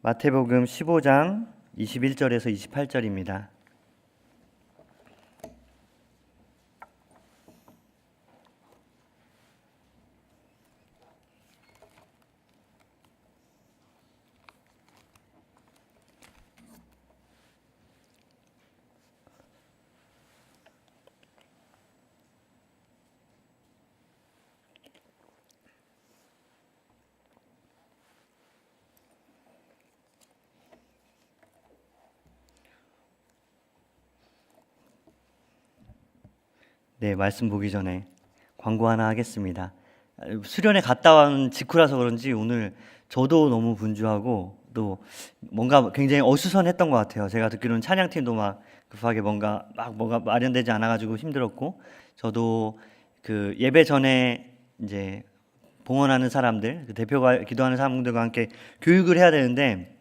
마태복음 15장 21절에서 28절입니다. 네, 말씀 보기 전에 광고 하나 하겠습니다. 수련회 갔다 온 직후라서 그런지 오늘 저도 너무 분주하고 또 뭔가 굉장히 어수선했던 것 같아요. 제가 듣기로는 찬양팀도 막 급하게 뭔가 마련되지 않아가지고 힘들었고, 저도 그 예배 전에 이제 봉헌하는 사람들, 그 대표가 기도하는 사람들과 함께 교육을 해야 되는데,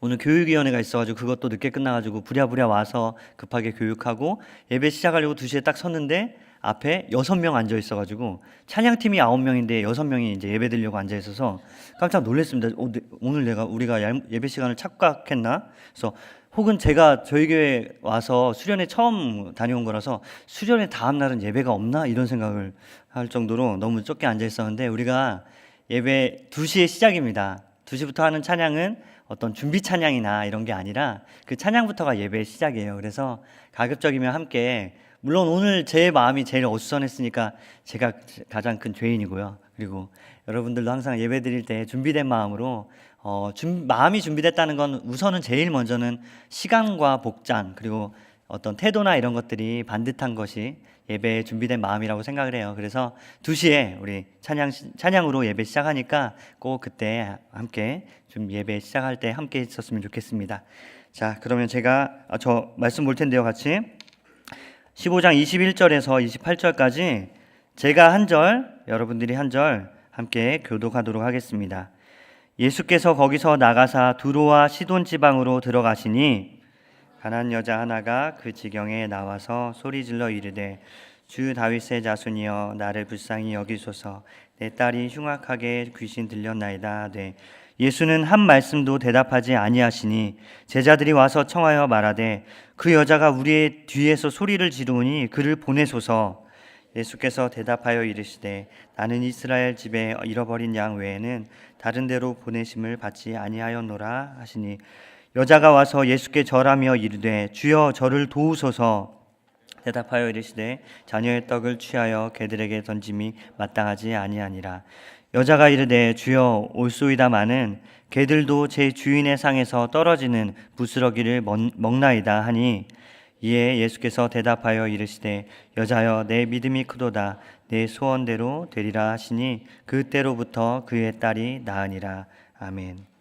오늘 교육위원회가 있어가지고 그것도 늦게 끝나가지고 부랴부랴 와서 급하게 교육하고 예배 시작하려고 2시에 딱 섰는데 앞에 6명 앉아 있어가지고 찬양팀이 9명인데 6명이 이제 예배 드리려고 앉아 있어서 깜짝 놀랐습니다. 오늘 우리가 예배 시간을 착각했나? 그래서 혹은 제가 저희 교회 와서 수련회 처음 다녀온 거라서 수련회 다음 날은 예배가 없나? 이런 생각을 할 정도로 너무 좁게 앉아 있었는데, 우리가 예배 2시에 시작입니다. 2시부터 하는 찬양은 어떤 준비 찬양이나 이런 게 아니라 그 찬양부터가 예배의 시작이에요. 그래서 가급적이면 함께, 물론 오늘 제 마음이 제일 어수선했으니까 제가 가장 큰 죄인이고요. 그리고 여러분들도 항상 예배 드릴 때 준비된 마음으로 마음이 준비됐다는 건 우선은 제일 먼저는 시간과 복장, 그리고 어떤 태도나 이런 것들이 반듯한 것이 예배에 준비된 마음이라고 생각을 해요. 그래서 2시에 우리 찬양으로 예배 시작하니까 꼭 그때 함께 좀 예배 시작할 때 함께 있었으면 좋겠습니다. 자, 그러면 제가 저 말씀 볼 텐데요, 같이 15장 21절에서 28절까지 제가 한 절, 여러분들이 한 절 함께 교독하도록 하겠습니다. 예수께서 거기서 나가사 두로와 시돈 지방으로 들어가시니 가난 여자 하나가 그 지경에 나와서 소리질러 이르되, 주 다윗의 자손이여 나를 불쌍히 여기소서, 내 딸이 흉악하게 귀신 들렸나이다 하되, 예수는 한 말씀도 대답하지 아니하시니 제자들이 와서 청하여 말하되, 그 여자가 우리의 뒤에서 소리를 지르니 그를 보내소서. 예수께서 대답하여 이르시되, 나는 이스라엘 집에 잃어버린 양 외에는 다른 데로 보내심을 받지 아니하였노라 하시니, 여자가 와서 예수께 절하며 이르되, 주여 저를 도우소서. 대답하여 이르시되, 자녀의 떡을 취하여 개들에게 던짐이 마땅하지 아니하니라. 여자가 이르되, 주여 올소이다마는 개들도 제 주인의 상에서 떨어지는 부스러기를 먹나이다 하니, 이에 예수께서 대답하여 이르시되, 여자여 내 믿음이 크도다, 내 소원대로 되리라 하시니 그때로부터 그의 딸이 나으니라. 아멘.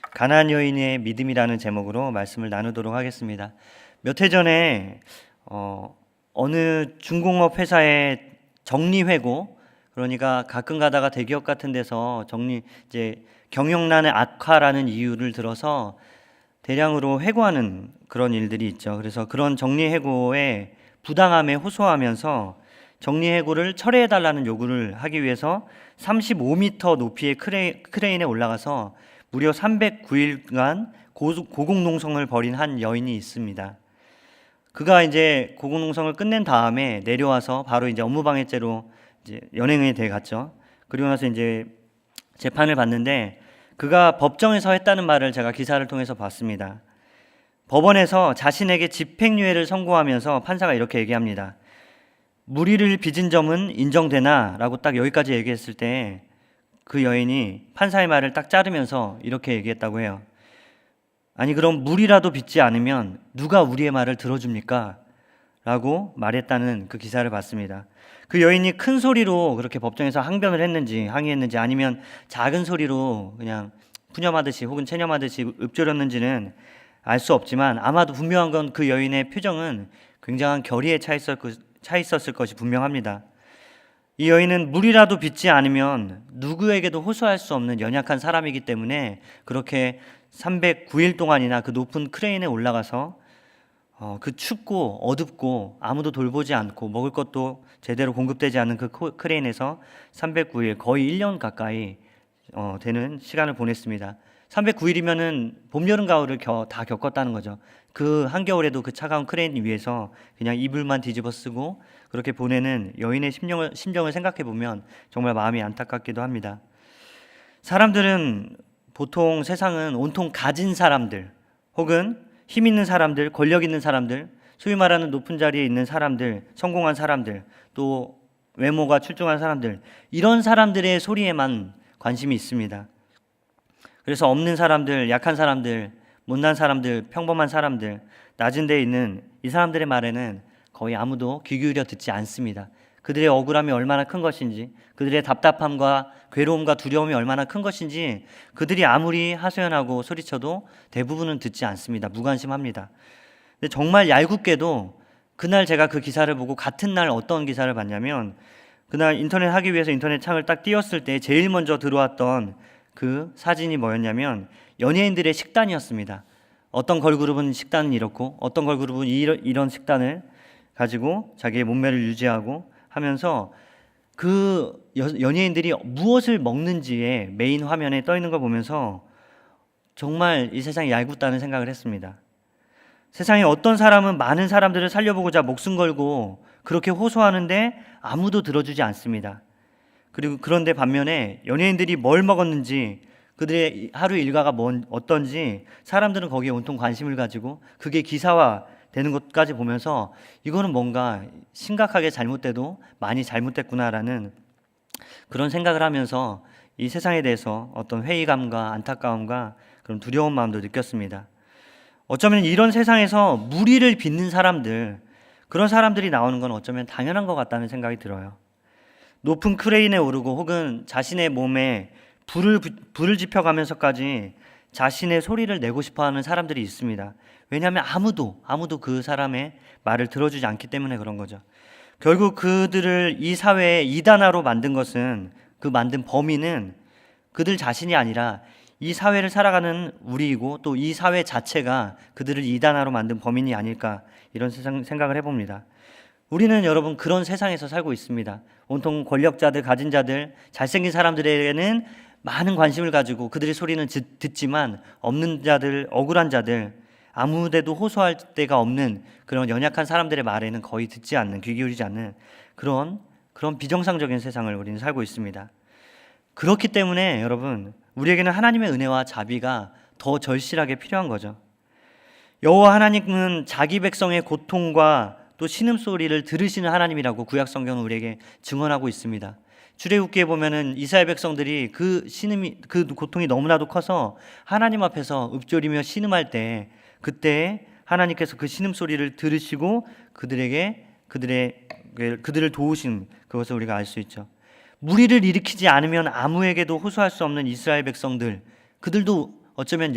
가나안 여인의 믿음이라는 제목으로 말씀을 나누도록 하겠습니다. 몇 해 전에 어느 중공업 회사의 정리회고, 그러니까 가끔 가다가 대기업 같은 데서 이제 경영난의 악화라는 이유를 들어서 대량으로 해고하는 그런 일들이 있죠. 그래서 그런 정리해고의 부당함에 호소하면서 정리해고를 철회해달라는 요구를 하기 위해서 35m 높이의 크레인에 올라가서 무려 309일간 고공농성을 벌인 한 여인이 있습니다. 그가 이제 고공농성을 끝낸 다음에 내려와서 바로 이제 업무방해죄로 이제 연행이 돼 갔죠. 그리고 나서 이제 재판을 받는데, 그가 법정에서 했다는 말을 제가 기사를 통해서 봤습니다. 법원에서 자신에게 집행유예를 선고하면서 판사가 이렇게 얘기합니다. 무리를 빚은 점은 인정되나? 라고 딱 여기까지 얘기했을 때 그 여인이 판사의 말을 딱 자르면서 이렇게 얘기했다고 해요. 아니, 그럼 무리라도 빚지 않으면 누가 우리의 말을 들어줍니까? 라고 말했다는 그 기사를 봤습니다. 그 여인이 큰 소리로 그렇게 법정에서 항변을 했는지 항의했는지, 아니면 작은 소리로 그냥 푸념하듯이 혹은 체념하듯이 읊조렸는지는 알 수 없지만, 아마도 분명한 건 그 여인의 표정은 굉장한 결의에 차 있었을 것이 분명합니다. 이 여인은 물이라도 빚지 않으면 누구에게도 호소할 수 없는 연약한 사람이기 때문에 그렇게 309일 동안이나 그 높은 크레인에 올라가서 그 춥고 어둡고 아무도 돌보지 않고 먹을 것도 제대로 공급되지 않는 그 크레인에서 309일, 거의 1년 가까이 되는 시간을 보냈습니다. 309일이면은 봄, 여름, 가을을 다 겪었다는 거죠. 그 한겨울에도 그 차가운 크레인 위에서 그냥 이불만 뒤집어 쓰고 그렇게 보내는 여인의 심정을 생각해 보면 정말 마음이 안타깝기도 합니다. 사람들은 보통 세상은 온통 가진 사람들 혹은 힘 있는 사람들, 권력 있는 사람들, 소위 말하는 높은 자리에 있는 사람들, 성공한 사람들, 또 외모가 출중한 사람들, 이런 사람들의 소리에만 관심이 있습니다. 그래서 없는 사람들, 약한 사람들, 못난 사람들, 평범한 사람들, 낮은 데에 있는 이 사람들의 말에는 거의 아무도 귀 기울여 듣지 않습니다. 그들의 억울함이 얼마나 큰 것인지, 그들의 답답함과 괴로움과 두려움이 얼마나 큰 것인지 그들이 아무리 하소연하고 소리쳐도 대부분은 듣지 않습니다. 무관심합니다. 근데 정말 얄궂게도 그날 제가 그 기사를 보고 같은 날 어떤 기사를 봤냐면 그날 인터넷 하기 위해서 인터넷 창을 딱 띄웠을 때 제일 먼저 들어왔던 그 사진이 뭐였냐면 연예인들의 식단이었습니다. 어떤 걸그룹은 식단은 이렇고 어떤 걸그룹은 이런 식단을 가지고 자기의 몸매를 유지하고 하면서 그 연예인들이 무엇을 먹는지에 메인 화면에 떠 있는 걸 보면서 정말 이 세상이 얄궂다는 생각을 했습니다. 세상에 어떤 사람은 많은 사람들을 살려보고자 목숨 걸고 그렇게 호소하는데 아무도 들어주지 않습니다. 그리고 그런데 반면에 연예인들이 뭘 먹었는지 그들의 하루 일과가 어떤지 사람들은 거기에 온통 관심을 가지고 그게 기사화 되는 것까지 보면서 이거는 뭔가 심각하게 잘못돼도 많이 잘못됐구나라는 그런 생각을 하면서 이 세상에 대해서 어떤 회의감과 안타까움과 그런 두려운 마음도 느꼈습니다. 어쩌면 이런 세상에서 무리를 빚는 사람들, 그런 사람들이 나오는 건 어쩌면 당연한 것 같다는 생각이 들어요. 높은 크레인에 오르고 혹은 자신의 몸에 불을 지펴가면서까지 자신의 소리를 내고 싶어하는 사람들이 있습니다. 왜냐하면 아무도 그 사람의 말을 들어주지 않기 때문에 그런 거죠. 결국 그들을 이 사회에 이단화로 만든 것은 그 만든 범인은 그들 자신이 아니라 이 사회를 살아가는 우리이고 또 이 사회 자체가 그들을 이단화로 만든 범인이 아닐까 이런 생각을 해봅니다. 우리는 여러분 그런 세상에서 살고 있습니다. 온통 권력자들, 가진 자들, 잘생긴 사람들에게는 많은 관심을 가지고 그들의 소리는 듣지만 없는 자들, 억울한 자들, 아무데도 호소할 데가 없는 그런 연약한 사람들의 말에는 거의 듣지 않는, 귀 기울이지 않는 그런 비정상적인 세상을 우리는 살고 있습니다. 그렇기 때문에 여러분 우리에게는 하나님의 은혜와 자비가 더 절실하게 필요한 거죠. 여호와 하나님은 자기 백성의 고통과 또 신음소리를 들으시는 하나님이라고 구약 성경은 우리에게 증언하고 있습니다. 출애굽기에 보면은 이스라엘 백성들이 그 고통이 너무나도 커서 하나님 앞에서 읊조리며 신음할 때 그때 하나님께서 그 신음소리를 들으시고 그들을 도우신 그것을 우리가 알 수 있죠. 무리를 일으키지 않으면 아무에게도 호소할 수 없는 이스라엘 백성들, 그들도 어쩌면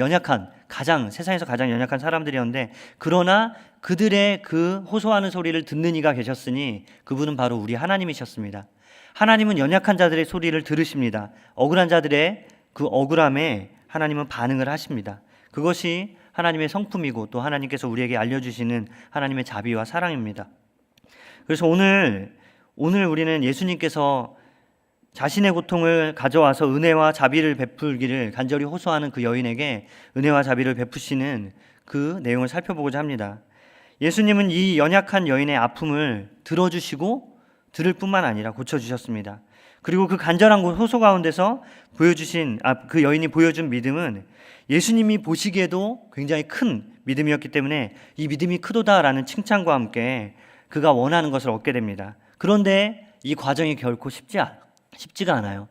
세상에서 가장 연약한 사람들이었는데 그러나 그들의 그 호소하는 소리를 듣는 이가 계셨으니 그분은 바로 우리 하나님이셨습니다. 하나님은 연약한 자들의 소리를 들으십니다. 억울한 자들의 그 억울함에 하나님은 반응을 하십니다. 그것이 하나님의 성품이고 또 하나님께서 우리에게 알려주시는 하나님의 자비와 사랑입니다. 그래서 오늘 우리는 예수님께서 자신의 고통을 가져와서 은혜와 자비를 베풀기를 간절히 호소하는 그 여인에게 은혜와 자비를 베푸시는 그 내용을 살펴보고자 합니다. 예수님은 이 연약한 여인의 아픔을 들어주시고 들을 뿐만 아니라 고쳐주셨습니다. 그리고 그 간절한 호소 가운데서 그 여인이 보여준 믿음은 예수님이 보시기에도 굉장히 큰 믿음이었기 때문에 이 믿음이 크도다라는 칭찬과 함께 그가 원하는 것을 얻게 됩니다. 그런데 이 과정이 결코 쉽지가 않아요.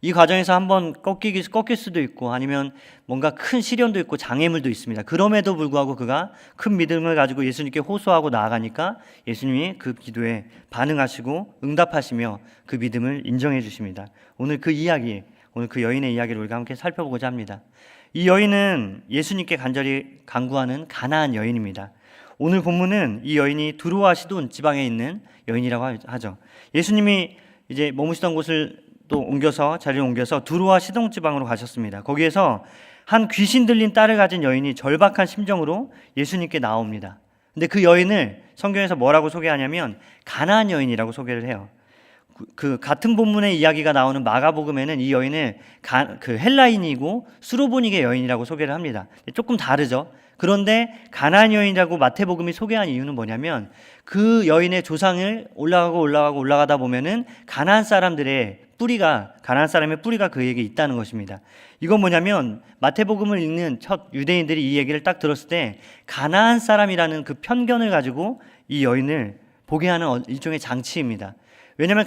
이 과정에서 한번 꺾일 수도 있고 아니면 뭔가 큰 시련도 있고 장애물도 있습니다. 그럼에도 불구하고 그가 큰 믿음을 가지고 예수님께 호소하고 나아가니까 예수님이 그 기도에 반응하시고 응답하시며 그 믿음을 인정해 주십니다. 오늘 그 여인의 이야기를 우리가 함께 살펴보고자 합니다. 이 여인은 예수님께 간절히 간구하는 가나안 여인입니다. 오늘 본문은 이 여인이 두로와 시돈 지방에 있는 여인이라고 하죠. 예수님이 이제 머무시던 곳을 또 자리를 옮겨서 두로와 시돈 지방으로 가셨습니다. 거기에서 한 귀신 들린 딸을 가진 여인이 절박한 심정으로 예수님께 나옵니다. 근데 그 여인을 성경에서 뭐라고 소개하냐면 가나안 여인이라고 소개를 해요. 그 같은 본문의 이야기가 나오는 마가복음에는 이 여인을 그 헬라인이고 수로보니게 여인이라고 소개를 합니다. 조금 다르죠. 그런데 가나안 여인이라고 마태복음이 소개한 이유는 뭐냐면 그 여인의 조상을 올라가다 보면은 가나안 사람의 뿌리가 그에게 있다는 것입니다. 이건 뭐냐면 마태복음을 읽는 첫 유대인들이 이 얘기를 딱 들었을 때 가나안 사람이라는 그 편견을 가지고 이 여인을 보게 하는 일종의 장치입니다. 왜냐하면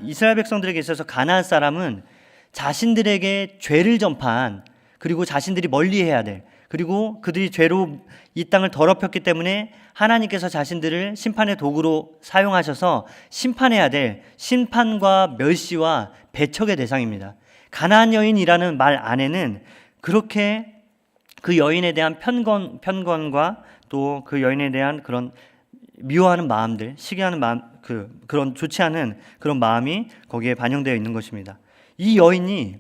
이스라엘 백성들에게 있어서 가나안 사람은 자신들에게 죄를 전파한, 그리고 자신들이 멀리해야 될, 그리고 그들이 죄로 이 땅을 더럽혔기 때문에 하나님께서 자신들을 심판의 도구로 사용하셔서 심판해야 될 심판과 멸시와 배척의 대상입니다. 가나안 여인이라는 말 안에는 그렇게 그 여인에 대한 편견과 또 그 여인에 대한 그런 미워하는 마음들, 시기하는 마음, 그런 좋지 않은 그런 마음이 거기에 반영되어 있는 것입니다. 이 여인이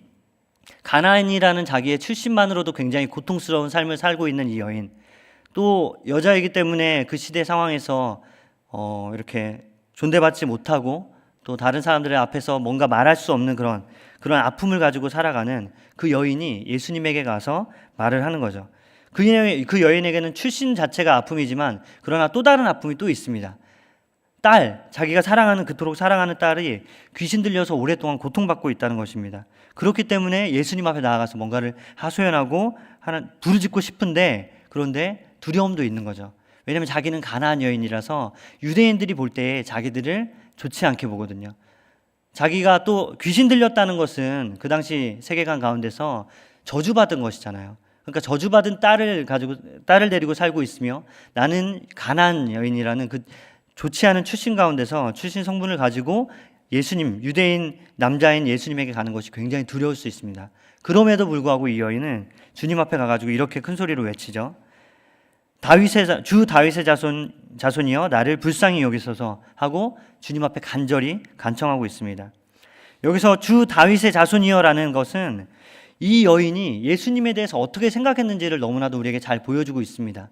가나안이라는 자기의 출신만으로도 굉장히 고통스러운 삶을 살고 있는 이 여인, 또 여자이기 때문에 그 시대 상황에서 이렇게 존대받지 못하고 또 다른 사람들의 앞에서 뭔가 말할 수 없는 그런 아픔을 가지고 살아가는 그 여인이 예수님에게 가서 말을 하는 거죠. 그 여인에게는 출신 자체가 아픔이지만 그러나 또 다른 아픔이 또 있습니다. 자기가 그토록 사랑하는 딸이 귀신 들려서 오랫동안 고통받고 있다는 것입니다. 그렇기 때문에 예수님 앞에 나아가서 뭔가를 하소연하고 부르짖고 싶은데, 그런데 두려움도 있는 거죠. 왜냐하면 자기는 가나안 여인이라서 유대인들이 볼 때 자기들을 좋지 않게 보거든요. 자기가 또 귀신 들렸다는 것은 그 당시 세계관 가운데서 저주받은 것이잖아요. 그러니까 저주받은 딸을 데리고 살고 있으며 나는 가나안 여인이라는 그 좋지 않은 출신 가운데서 출신 성분을 가지고 유대인 남자인 예수님에게 가는 것이 굉장히 두려울 수 있습니다. 그럼에도 불구하고 이 여인은 주님 앞에 가가지고 이렇게 큰 소리로 외치죠. 주 다윗의 자손이여 나를 불쌍히 여기소서 하고 주님 앞에 간절히 간청하고 있습니다. 여기서 주 다윗의 자손이여라는 것은 이 여인이 예수님에 대해서 어떻게 생각했는지를 너무나도 우리에게 잘 보여주고 있습니다.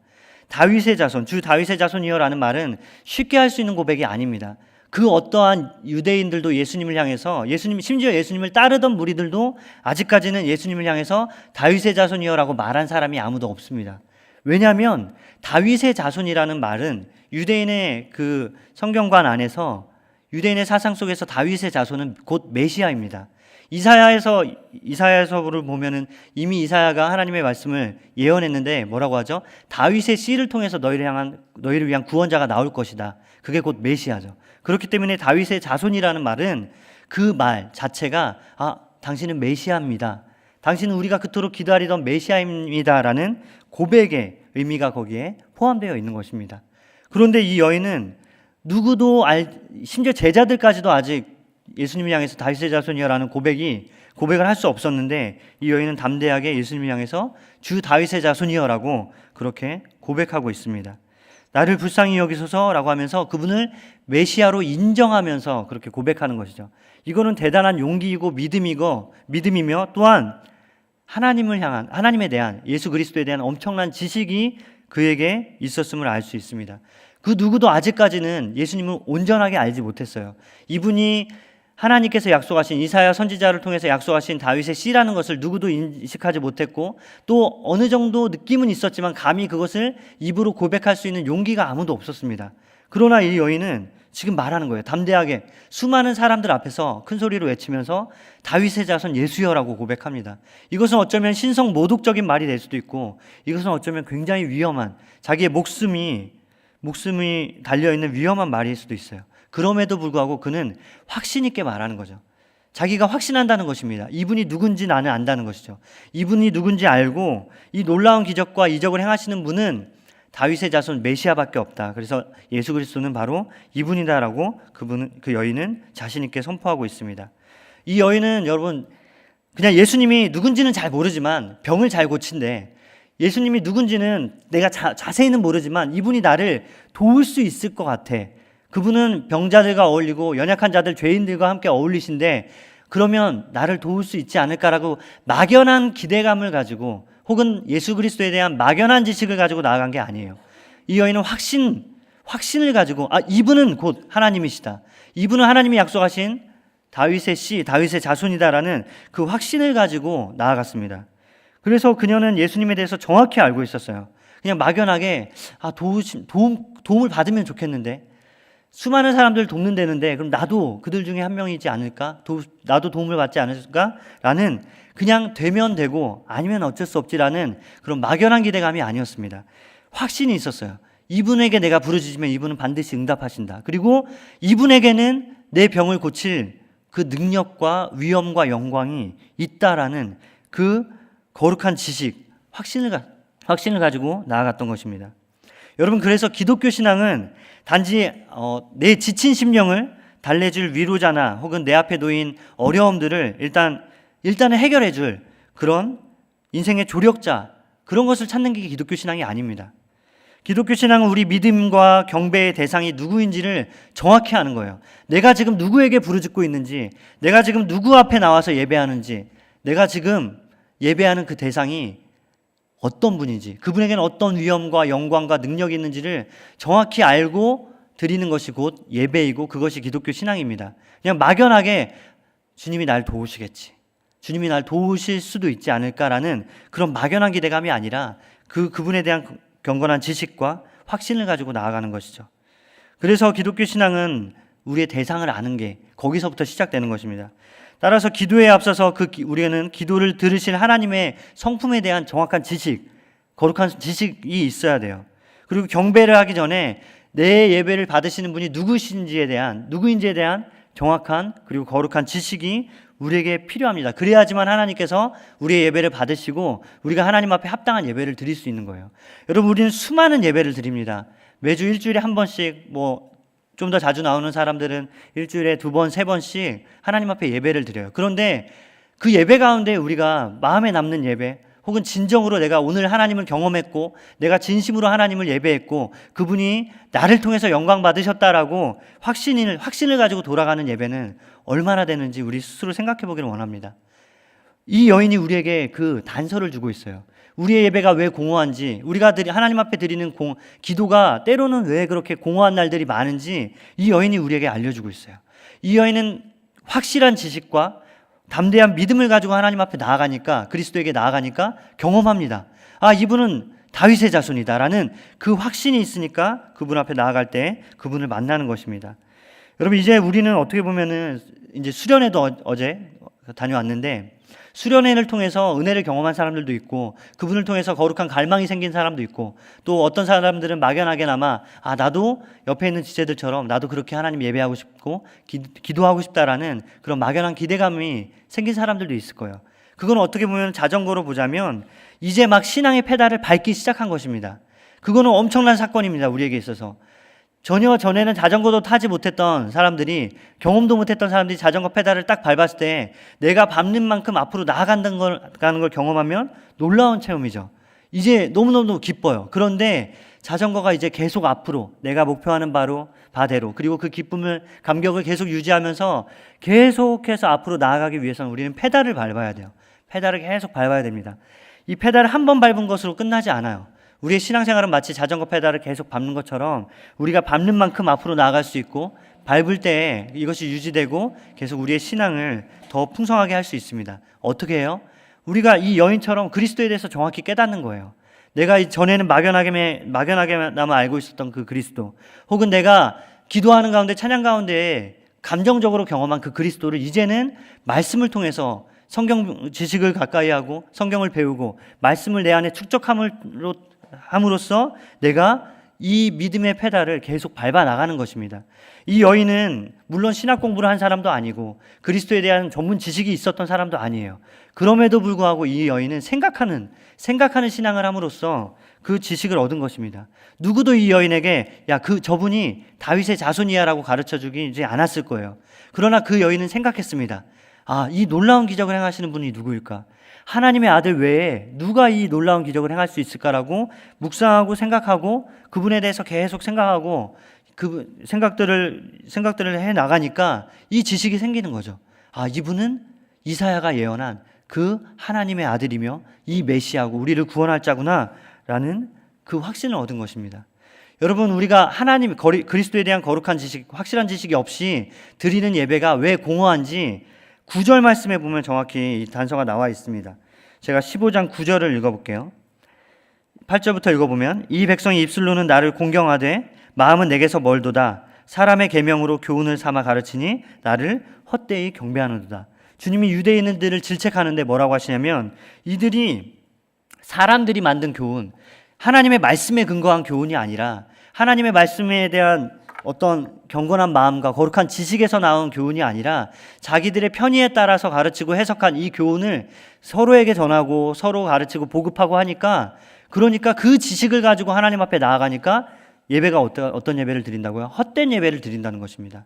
주 다윗의 자손이여라는 말은 쉽게 할 수 있는 고백이 아닙니다. 그 어떠한 유대인들도 예수님을 향해서 심지어 예수님을 따르던 무리들도 아직까지는 예수님을 향해서 다윗의 자손이여라고 말한 사람이 아무도 없습니다. 왜냐하면 다윗의 자손이라는 말은 유대인의 그 성경관 안에서 유대인의 사상 속에서 다윗의 자손은 곧 메시아입니다. 이사야서를 보면은 이미 이사야가 하나님의 말씀을 예언했는데 뭐라고 하죠? 다윗의 씨를 통해서 너희를 위한 구원자가 나올 것이다. 그게 곧 메시아죠. 그렇기 때문에 다윗의 자손이라는 말은 그 말 자체가 당신은 메시아입니다. 당신은 우리가 그토록 기다리던 메시아입니다라는 고백의 의미가 거기에 포함되어 있는 것입니다. 그런데 이 여인은 심지어 제자들까지도 아직 예수님을 향해서 다윗의 자손이여라는 고백을 할 수 없었는데 이 여인은 담대하게 예수님을 향해서 주 다윗의 자손이여라고 그렇게 고백하고 있습니다. 나를 불쌍히 여기소서라고 하면서 그분을 메시아로 인정하면서 그렇게 고백하는 것이죠. 이거는 대단한 용기이고 믿음이며 또한 하나님에 대한, 예수 그리스도에 대한 엄청난 지식이 그에게 있었음을 알 수 있습니다. 그 누구도 아직까지는 예수님을 온전하게 알지 못했어요. 이분이 하나님께서 약속하신, 이사야 선지자를 통해서 약속하신 다윗의 씨라는 것을 누구도 인식하지 못했고 또 어느 정도 느낌은 있었지만 감히 그것을 입으로 고백할 수 있는 용기가 아무도 없었습니다. 그러나 이 여인은 지금 말하는 거예요. 담대하게 수많은 사람들 앞에서 큰 소리로 외치면서 다윗의 자손 예수여라고 고백합니다. 이것은 어쩌면 신성 모독적인 말이 될 수도 있고, 이것은 어쩌면 굉장히 위험한, 자기의 목숨이 달려있는 위험한 말일 수도 있어요. 그럼에도 불구하고 그는 확신 있게 말하는 거죠. 자기가 확신한다는 것입니다. 이분이 누군지 나는 안다는 것이죠. 이분이 누군지 알고 이 놀라운 기적과 이적을 행하시는 분은 다윗의 자손 메시아밖에 없다. 그래서 예수 그리스도는 바로 이분이다라고 그 여인은 자신 있게 선포하고 있습니다. 이 여인은 여러분 그냥 예수님이 누군지는 잘 모르지만 병을 잘 고친대. 예수님이 누군지는 내가 자세히는 모르지만 이분이 나를 도울 수 있을 것 같아. 그분은 병자들과 어울리고 연약한 자들, 죄인들과 함께 어울리신데 그러면 나를 도울 수 있지 않을까라고 막연한 기대감을 가지고, 혹은 예수 그리스도에 대한 막연한 지식을 가지고 나아간 게 아니에요. 이 여인은 확신을 가지고 이분은 곧 하나님이시다. 이분은 하나님이 약속하신 다윗의 씨, 다윗의 자손이다라는 그 확신을 가지고 나아갔습니다. 그래서 그녀는 예수님에 대해서 정확히 알고 있었어요. 그냥 막연하게 도움을 받으면 좋겠는데, 수많은 사람들을 돕는다는데 그럼 나도 그들 중에 한 명이지 않을까? 나도 도움을 받지 않을까라는, 그냥 되면 되고 아니면 어쩔 수 없지라는 그런 막연한 기대감이 아니었습니다. 확신이 있었어요. 이분에게 내가 부르짖으면 이분은 반드시 응답하신다. 그리고 이분에게는 내 병을 고칠 그 능력과 위엄과 영광이 있다라는 그 거룩한 지식, 확신을 가지고 나아갔던 것입니다. 여러분, 그래서 기독교 신앙은 단지 내 지친 심령을 달래줄 위로자나 혹은 내 앞에 놓인 어려움들을 일단은 해결해줄 그런 인생의 조력자, 그런 것을 찾는 게 기독교 신앙이 아닙니다. 기독교 신앙은 우리 믿음과 경배의 대상이 누구인지를 정확히 아는 거예요. 내가 지금 누구에게 부르짖고 있는지, 내가 지금 누구 앞에 나와서 예배하는지, 내가 지금 예배하는 그 대상이 어떤 분인지, 그분에게는 어떤 위엄과 영광과 능력이 있는지를 정확히 알고 드리는 것이 곧 예배이고, 그것이 기독교 신앙입니다. 그냥 막연하게 주님이 날 도우시겠지, 주님이 날 도우실 수도 있지 않을까라는 그런 막연한 기대감이 아니라 그분에 대한 경건한 지식과 확신을 가지고 나아가는 것이죠. 그래서 기독교 신앙은 우리의 대상을 아는 게 거기서부터 시작되는 것입니다. 따라서 기도에 앞서서 우리는 기도를 들으실 하나님의 성품에 대한 정확한 지식, 거룩한 지식이 있어야 돼요. 그리고 경배를 하기 전에 내 예배를 받으시는 분이 누구인지에 대한 정확한 그리고 거룩한 지식이 우리에게 필요합니다. 그래야지만 하나님께서 우리의 예배를 받으시고 우리가 하나님 앞에 합당한 예배를 드릴 수 있는 거예요. 여러분, 우리는 수많은 예배를 드립니다. 매주 일주일에 한 번씩, 좀 더 자주 나오는 사람들은 일주일에 2번, 3번씩 하나님 앞에 예배를 드려요. 그런데 그 예배 가운데 우리가 마음에 남는 예배, 혹은 진정으로 내가 오늘 하나님을 경험했고 내가 진심으로 하나님을 예배했고 그분이 나를 통해서 영광 받으셨다라고 확신을 가지고 돌아가는 예배는 얼마나 되는지 우리 스스로 생각해 보기를 원합니다. 이 여인이 우리에게 그 단서를 주고 있어요. 우리의 예배가 왜 공허한지, 우리가 하나님 앞에 드리는 기도가 때로는 왜 그렇게 공허한 날들이 많은지 이 여인이 우리에게 알려주고 있어요. 이 여인은 확실한 지식과 담대한 믿음을 가지고 하나님 앞에 그리스도에게 나아가니까 경험합니다. 이분은 다윗의 자손이다라는 그 확신이 있으니까 그분 앞에 나아갈 때 그분을 만나는 것입니다. 여러분, 이제 우리는 어떻게 보면은 이제 수련회도 어제 다녀왔는데, 수련회를 통해서 은혜를 경험한 사람들도 있고 그분을 통해서 거룩한 갈망이 생긴 사람도 있고, 또 어떤 사람들은 막연하게나마 나도 옆에 있는 지체들처럼 나도 그렇게 하나님 예배하고 싶고 기도하고 싶다라는 그런 막연한 기대감이 생긴 사람들도 있을 거예요. 그건 어떻게 보면 자전거로 보자면 이제 막 신앙의 페달을 밟기 시작한 것입니다. 그거는 엄청난 사건입니다. 우리에게 있어서. 전혀 전에는 자전거도 타지 못했던 사람들이, 경험도 못했던 사람들이 자전거 페달을 딱 밟았을 때 내가 밟는 만큼 앞으로 나아간다는 걸 경험하면 놀라운 체험이죠. 이제 너무너무 기뻐요. 그런데 자전거가 이제 계속 앞으로 내가 목표하는 바대로, 그리고 그 감격을 계속 유지하면서 계속해서 앞으로 나아가기 위해서는 우리는 페달을 밟아야 돼요. 페달을 계속 밟아야 됩니다. 이 페달을 한 번 밟은 것으로 끝나지 않아요. 우리의 신앙생활은 마치 자전거 페달을 계속 밟는 것처럼 우리가 밟는 만큼 앞으로 나아갈 수 있고, 밟을 때 이것이 유지되고 계속 우리의 신앙을 더 풍성하게 할 수 있습니다. 어떻게 해요? 우리가 이 여인처럼 그리스도에 대해서 정확히 깨닫는 거예요. 내가 전에는 막연하게나마 알고 있었던 그 그리스도, 혹은 내가 기도하는 가운데, 찬양 가운데 감정적으로 경험한 그 그리스도를 이제는 말씀을 통해서 성경 지식을 가까이 하고 성경을 배우고 말씀을 내 안에 함으로써 내가 이 믿음의 페달을 계속 밟아 나가는 것입니다. 이 여인은 물론 신학 공부를 한 사람도 아니고 그리스도에 대한 전문 지식이 있었던 사람도 아니에요. 그럼에도 불구하고 이 여인은 생각하는 신앙을 함으로써 그 지식을 얻은 것입니다. 누구도 이 여인에게 저분이 다윗의 자손이야라고 가르쳐주지 않았을 거예요. 그러나 그 여인은 생각했습니다. 이 놀라운 기적을 행하시는 분이 누구일까? 하나님의 아들 외에 누가 이 놀라운 기적을 행할 수 있을까라고 묵상하고 생각하고 그분에 대해서 계속 생각하고 그 생각들을 해 나가니까 이 지식이 생기는 거죠. 이분은 이사야가 예언한 그 하나님의 아들이며 이 메시아고 우리를 구원할 자구나라는 그 확신을 얻은 것입니다. 여러분, 우리가 하나님 그리스도에 대한 거룩한 지식, 확실한 지식이 없이 드리는 예배가 왜 공허한지 9절 말씀에 보면 정확히 이 단서가 나와 있습니다. 제가 15장 9절을 읽어볼게요. 8절부터 읽어보면 이 백성이 입술로는 나를 공경하되 마음은 내게서 멀도다. 사람의 계명으로 교훈을 삼아 가르치니 나를 헛되이 경배하는도다. 주님이 유대인들을 질책하는데 뭐라고 하시냐면 이들이 사람들이 만든 교훈, 하나님의 말씀에 근거한 교훈이 아니라 하나님의 말씀에 대한 어떤 경건한 마음과 거룩한 지식에서 나온 교훈이 아니라 자기들의 편의에 따라서 가르치고 해석한 이 교훈을 서로에게 전하고 서로 가르치고 보급하고 하니까, 그러니까 그 지식을 가지고 하나님 앞에 나아가니까 예배가 어떤 예배를 드린다고요? 헛된 예배를 드린다는 것입니다.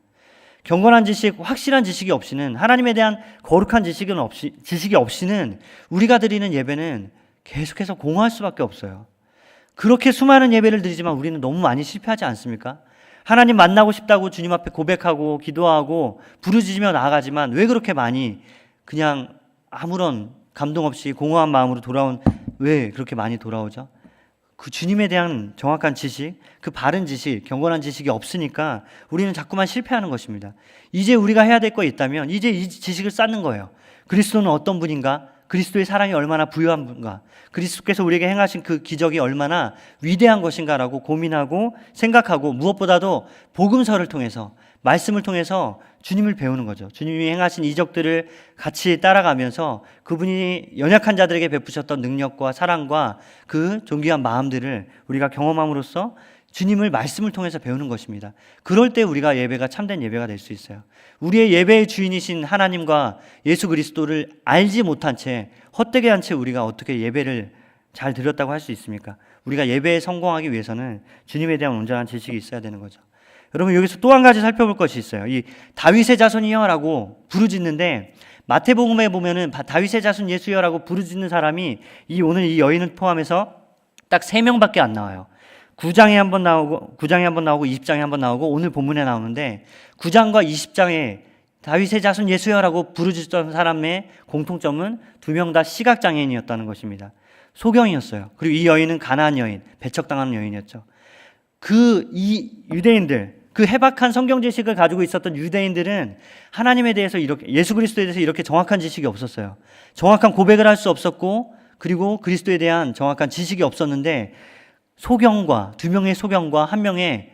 경건한 지식, 확실한 지식이 없이는, 하나님에 대한 거룩한 지식이 없이는 우리가 드리는 예배는 계속해서 공허할 수밖에 없어요. 그렇게 수많은 예배를 드리지만 우리는 너무 많이 실패하지 않습니까? 하나님 만나고 싶다고 주님 앞에 고백하고 기도하고 부르짖으며 나아가지만 왜 그렇게 많이 그냥 아무런 감동 없이 공허한 마음으로 왜 그렇게 많이 돌아오죠? 그 주님에 대한 정확한 지식, 그 바른 지식, 경건한 지식이 없으니까 우리는 자꾸만 실패하는 것입니다. 이제 우리가 해야 될 거 있다면 이제 이 지식을 쌓는 거예요. 그리스도는 어떤 분인가? 그리스도의 사랑이 얼마나 부유한 분가? 그리스도께서 우리에게 행하신 그 기적이 얼마나 위대한 것인가라고 고민하고 생각하고, 무엇보다도 복음서를 통해서, 말씀을 통해서 주님을 배우는 거죠. 주님이 행하신 이적들을 같이 따라가면서 그분이 연약한 자들에게 베푸셨던 능력과 사랑과 그 존귀한 마음들을 우리가 경험함으로써 주님을 말씀을 통해서 배우는 것입니다. 그럴 때 우리가 예배가 참된 예배가 될 수 있어요. 우리의 예배의 주인이신 하나님과 예수 그리스도를 알지 못한 채, 헛되게 한 채 우리가 어떻게 예배를 잘 드렸다고 할 수 있습니까? 우리가 예배에 성공하기 위해서는 주님에 대한 온전한 지식이 있어야 되는 거죠. 여러분, 여기서 또 한 가지 살펴볼 것이 있어요. 이 다윗의 자손이여라고 부르짖는데, 마태복음에 보면은 다윗의 자손 예수여라고 부르짖는 사람이 오늘 이 여인을 포함해서 딱 3명밖에 안 나와요. 9장에 한번 나오고 20장에 한번 나오고 오늘 본문에 나오는데, 9장과 20장에 다윗의 자손 예수여라고 부르짖던 사람의 공통점은 2명 다 시각장애인이었다는 것입니다. 소경이었어요. 그리고 이 여인은 가나안 여인, 배척당한 여인이었죠. 이 유대인들, 그 해박한 성경 지식을 가지고 있었던 유대인들은 하나님에 대해서 예수 그리스도에 대해서 이렇게 정확한 지식이 없었어요. 정확한 고백을 할 수 없었고, 그리고 그리스도에 대한 정확한 지식이 없었는데, 2명의 소경과 1명의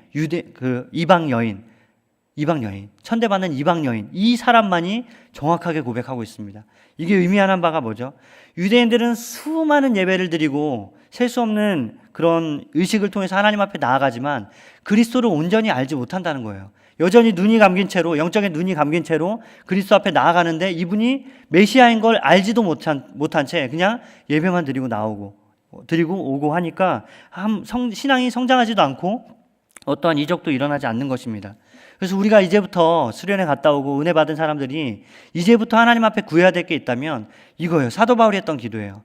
이방 여인, 천대받는 이방 여인, 이 사람만이 정확하게 고백하고 있습니다. 이게 의미하는 바가 뭐죠? 유대인들은 수많은 예배를 드리고 셀 수 없는 그런 의식을 통해서 하나님 앞에 나아가지만 그리스도를 온전히 알지 못한다는 거예요. 여전히 영적인 눈이 감긴 채로 그리스도 앞에 나아가는데, 이분이 메시아인 걸 알지도 못한 채 그냥 예배만 드리고 오고 하니까 신앙이 성장하지도 않고 어떠한 이적도 일어나지 않는 것입니다. 그래서 우리가 이제부터 수련회 갔다 오고 은혜 받은 사람들이 이제부터 하나님 앞에 구해야 될 게 있다면 이거예요. 사도 바울이 했던 기도예요.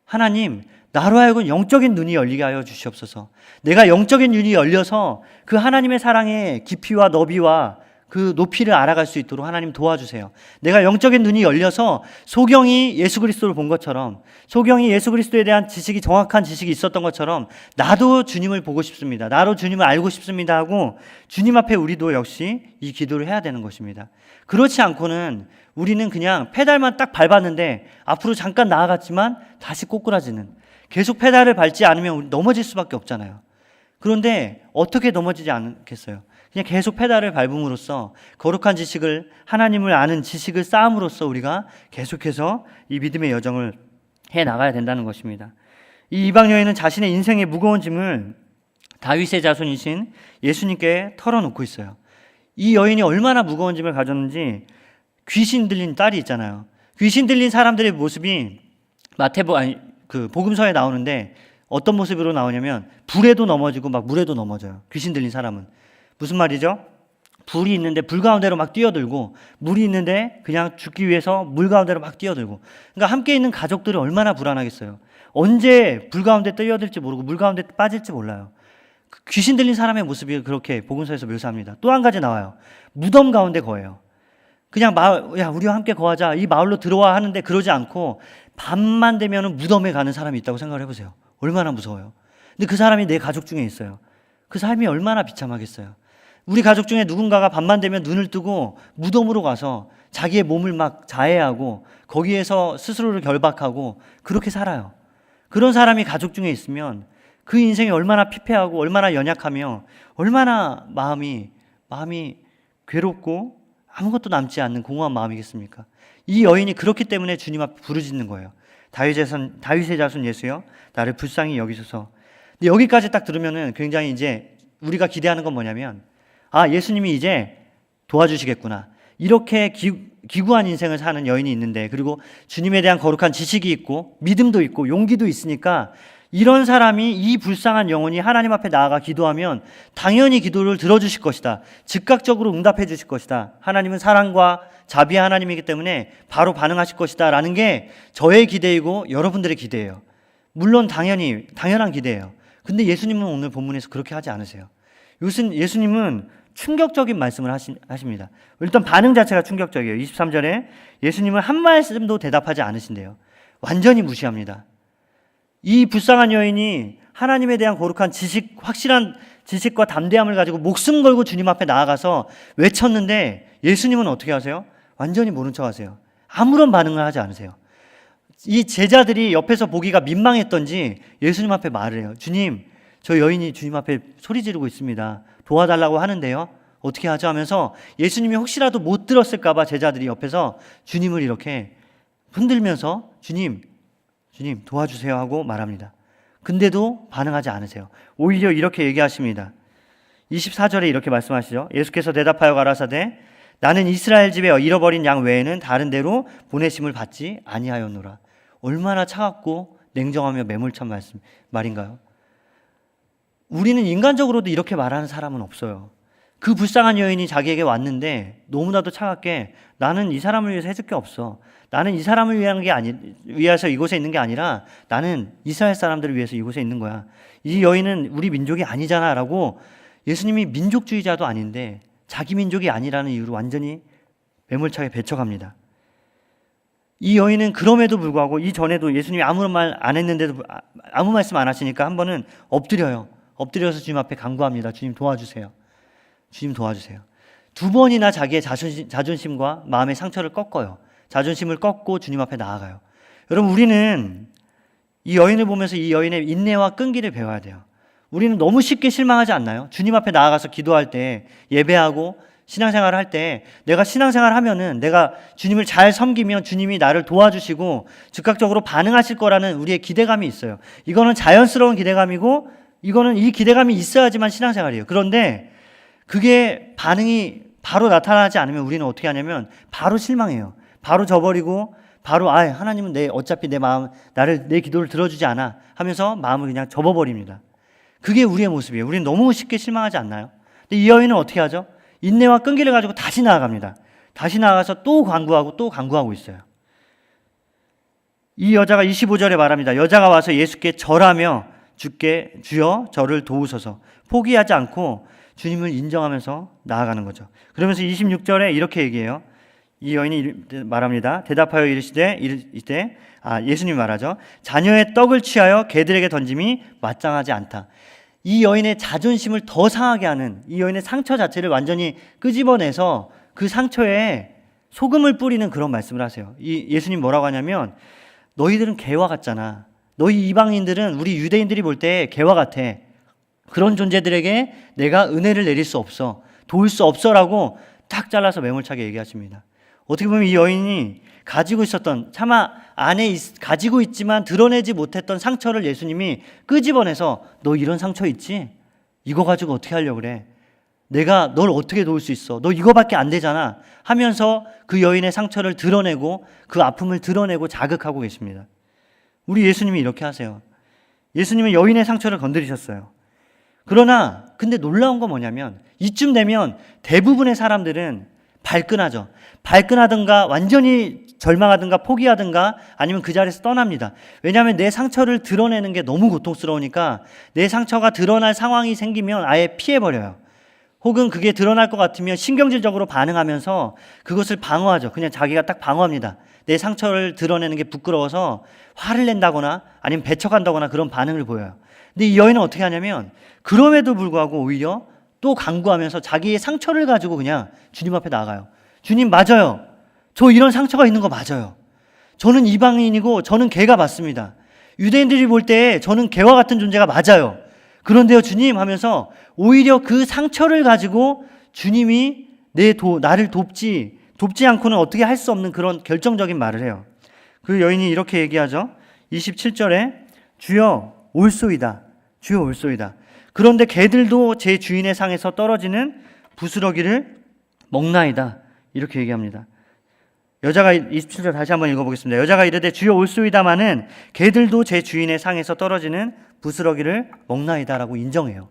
하나님, 나로 하여금 영적인 눈이 열리게 하여 주시옵소서. 내가 영적인 눈이 열려서 그 하나님의 사랑의 깊이와 너비와 그 높이를 알아갈 수 있도록 하나님 도와주세요. 내가 영적인 눈이 열려서 소경이 예수 그리스도를 본 것처럼, 소경이 예수 그리스도에 대한 정확한 지식이 있었던 것처럼 나도 주님을 보고 싶습니다. 나도 주님을 알고 싶습니다 하고 주님 앞에 우리도 역시 이 기도를 해야 되는 것입니다. 그렇지 않고는 우리는 그냥 페달만 딱 밟았는데 앞으로 잠깐 나아갔지만 다시 꼬꾸라지는, 계속 페달을 밟지 않으면 우리 넘어질 수밖에 없잖아요. 그런데 어떻게 넘어지지 않겠어요? 그냥 계속 페달을 밟음으로써, 거룩한 지식을, 하나님을 아는 지식을 쌓음으로써 우리가 계속해서 이 믿음의 여정을 해 나가야 된다는 것입니다. 이 이방 여인은 자신의 인생의 무거운 짐을 다윗의 자손이신 예수님께 털어놓고 있어요. 이 여인이 얼마나 무거운 짐을 가졌는지, 귀신 들린 딸이 있잖아요. 귀신 들린 사람들의 모습이 복음서에 나오는데 어떤 모습으로 나오냐면 불에도 넘어지고 막 물에도 넘어져요. 귀신 들린 사람은. 무슨 말이죠? 불이 있는데 불 가운데로 막 뛰어들고, 물이 있는데 그냥 죽기 위해서 물 가운데로 막 뛰어들고. 그러니까 함께 있는 가족들이 얼마나 불안하겠어요. 언제 불 가운데 뛰어들지 모르고 물 가운데 빠질지 몰라요. 귀신 들린 사람의 모습이 그렇게 복음서에서 묘사합니다. 또 한 가지 나와요. 무덤 가운데 거해요. 그냥 우리와 함께 거하자, 이 마을로 들어와 하는데 그러지 않고 밤만 되면 무덤에 가는 사람이 있다고 생각을 해보세요. 얼마나 무서워요. 근데 그 사람이 내 가족 중에 있어요. 그 삶이 얼마나 비참하겠어요. 우리 가족 중에 누군가가 밤만 되면 눈을 뜨고 무덤으로 가서 자기의 몸을 막 자해하고 거기에서 스스로를 결박하고 그렇게 살아요. 그런 사람이 가족 중에 있으면 그 인생이 얼마나 피폐하고 얼마나 연약하며 얼마나 마음이 괴롭고 아무것도 남지 않는 공허한 마음이겠습니까? 이 여인이 그렇기 때문에 주님 앞에 부르짖는 거예요. 다윗의 자손 예수여, 나를 불쌍히 여기소서. 근데 여기까지 딱 들으면은 굉장히 이제 우리가 기대하는 건 뭐냐면, 아, 예수님이 이제 도와주시겠구나. 이렇게 기구한 인생을 사는 여인이 있는데, 그리고 주님에 대한 거룩한 지식이 있고 믿음도 있고 용기도 있으니까 이런 사람이, 이 불쌍한 영혼이 하나님 앞에 나아가 기도하면 당연히 기도를 들어주실 것이다. 즉각적으로 응답해 주실 것이다. 하나님은 사랑과 자비의 하나님이기 때문에 바로 반응하실 것이다 라는 게 저의 기대이고 여러분들의 기대예요. 물론 당연한 기대예요. 근데 예수님은 오늘 본문에서 그렇게 하지 않으세요. 예수님은 충격적인 말씀을 하십니다. 일단 반응 자체가 충격적이에요. 23절에 예수님은 한 말씀도 대답하지 않으신대요. 완전히 무시합니다. 이 불쌍한 여인이 하나님에 대한 거룩한 확실한 지식과 담대함을 가지고 목숨 걸고 주님 앞에 나아가서 외쳤는데 예수님은 어떻게 하세요? 완전히 모른 척 하세요. 아무런 반응을 하지 않으세요. 이 제자들이 옆에서 보기가 민망했던지 예수님 앞에 말을 해요. 주님, 저 여인이 주님 앞에 소리 지르고 있습니다. 도와달라고 하는데요. 어떻게 하죠? 하면서 예수님이 혹시라도 못 들었을까 봐 제자들이 옆에서 주님을 이렇게 흔들면서 주님 도와주세요 하고 말합니다. 근데도 반응하지 않으세요. 오히려 이렇게 얘기하십니다. 24절에 이렇게 말씀하시죠. 예수께서 대답하여 가라사대 나는 이스라엘 집에 잃어버린 양 외에는 다른 데로 보내심을 받지 아니하였노라. 얼마나 차갑고 냉정하며 매몰찬 말인가요? 우리는 인간적으로도 이렇게 말하는 사람은 없어요. 그 불쌍한 여인이 자기에게 왔는데 너무나도 차갑게 나는 이 사람을 위해서 해줄 게 없어. 나는 이 사람을 위해서 이곳에 있는 게 아니라 나는 이스라엘 사람들을 위해서 이곳에 있는 거야. 이 여인은 우리 민족이 아니잖아 라고 예수님이 민족주의자도 아닌데 자기 민족이 아니라는 이유로 완전히 매몰차게 배척합니다. 이 여인은 그럼에도 불구하고 이전에도 예수님이 아무런 말 안 했는데도 아무 말씀 안 하시니까 한 번은 엎드려요. 엎드려서 주님 앞에 간구합니다. 주님 도와주세요. 주님 도와주세요. 두 번이나 자기의 자존심과 마음의 상처를 꺾어요. 자존심을 꺾고 주님 앞에 나아가요. 여러분, 우리는 이 여인을 보면서 이 여인의 인내와 끈기를 배워야 돼요. 우리는 너무 쉽게 실망하지 않나요? 주님 앞에 나아가서 기도할 때, 예배하고 신앙생활을 할 때 내가 신앙생활을 하면은 내가 주님을 잘 섬기면 주님이 나를 도와주시고 즉각적으로 반응하실 거라는 우리의 기대감이 있어요. 이거는 자연스러운 기대감이고 이거는 이 기대감이 있어야지만 신앙생활이에요. 그런데 그게 반응이 바로 나타나지 않으면 우리는 어떻게 하냐면 바로 실망해요. 바로 져버리고 바로 하나님은 어차피 내 기도를 들어주지 않아 하면서 마음을 그냥 접어버립니다. 그게 우리의 모습이에요. 우리는 너무 쉽게 실망하지 않나요? 근데 이 여인은 어떻게 하죠? 인내와 끈기를 가지고 다시 나아갑니다. 다시 나아가서 또 간구하고 있어요. 이 여자가 25절에 말합니다. 여자가 와서 예수께 절하며 주여 저를 도우소서. 포기하지 않고 주님을 인정하면서 나아가는 거죠. 그러면서 26절에 이렇게 얘기해요. 이 여인이 말합니다. 대답하여 이르시되 예수님이 말하죠. 자녀의 떡을 취하여 개들에게 던짐이 마땅하지 않다. 이 여인의 자존심을 더 상하게 하는 이 여인의 상처 자체를 완전히 끄집어내서 그 상처에 소금을 뿌리는 그런 말씀을 하세요. 이 예수님 뭐라고 하냐면 너희들은 개와 같잖아. 너희 이방인들은 우리 유대인들이 볼 때 개와 같아. 그런 존재들에게 내가 은혜를 내릴 수 없어. 도울 수 없어라고 딱 잘라서 매몰차게 얘기하십니다. 어떻게 보면 이 여인이 가지고 있었던 가지고 있지만 드러내지 못했던 상처를 예수님이 끄집어내서 너 이런 상처 있지? 이거 가지고 어떻게 하려고 그래? 내가 널 어떻게 도울 수 있어? 너 이거밖에 안 되잖아 하면서 그 여인의 상처를 드러내고 그 아픔을 드러내고 자극하고 계십니다. 우리 예수님이 이렇게 하세요. 예수님은 여인의 상처를 건드리셨어요. 그러나 근데 놀라운 건 뭐냐면 이쯤 되면 대부분의 사람들은 발끈하죠. 발끈하든가 완전히 절망하든가 포기하든가 아니면 그 자리에서 떠납니다. 왜냐하면 내 상처를 드러내는 게 너무 고통스러우니까 내 상처가 드러날 상황이 생기면 아예 피해버려요. 혹은 그게 드러날 것 같으면 신경질적으로 반응하면서 그것을 방어하죠. 그냥 자기가 딱 방어합니다. 내 상처를 드러내는 게 부끄러워서 화를 낸다거나 아니면 배척한다거나 그런 반응을 보여요. 근데 이 여인은 어떻게 하냐면 그럼에도 불구하고 오히려 또 간구하면서 자기의 상처를 가지고 그냥 주님 앞에 나가요. 주님, 맞아요. 저 이런 상처가 있는 거 맞아요. 저는 이방인이고 저는 개가 맞습니다. 유대인들이 볼 때 저는 개와 같은 존재가 맞아요. 그런데요, 주님 하면서 오히려 그 상처를 가지고 주님이 나를 돕지 않고는 어떻게 할 수 없는 그런 결정적인 말을 해요. 그 여인이 이렇게 얘기하죠. 27절에 주여 올소이다. 주여 올소이다. 그런데 개들도 제 주인의 상에서 떨어지는 부스러기를 먹나이다. 이렇게 얘기합니다. 여자가 27절 다시 한번 읽어보겠습니다. 여자가 이르되 주여 올소이다마는 개들도 제 주인의 상에서 떨어지는 부스러기를 먹나이다라고 인정해요.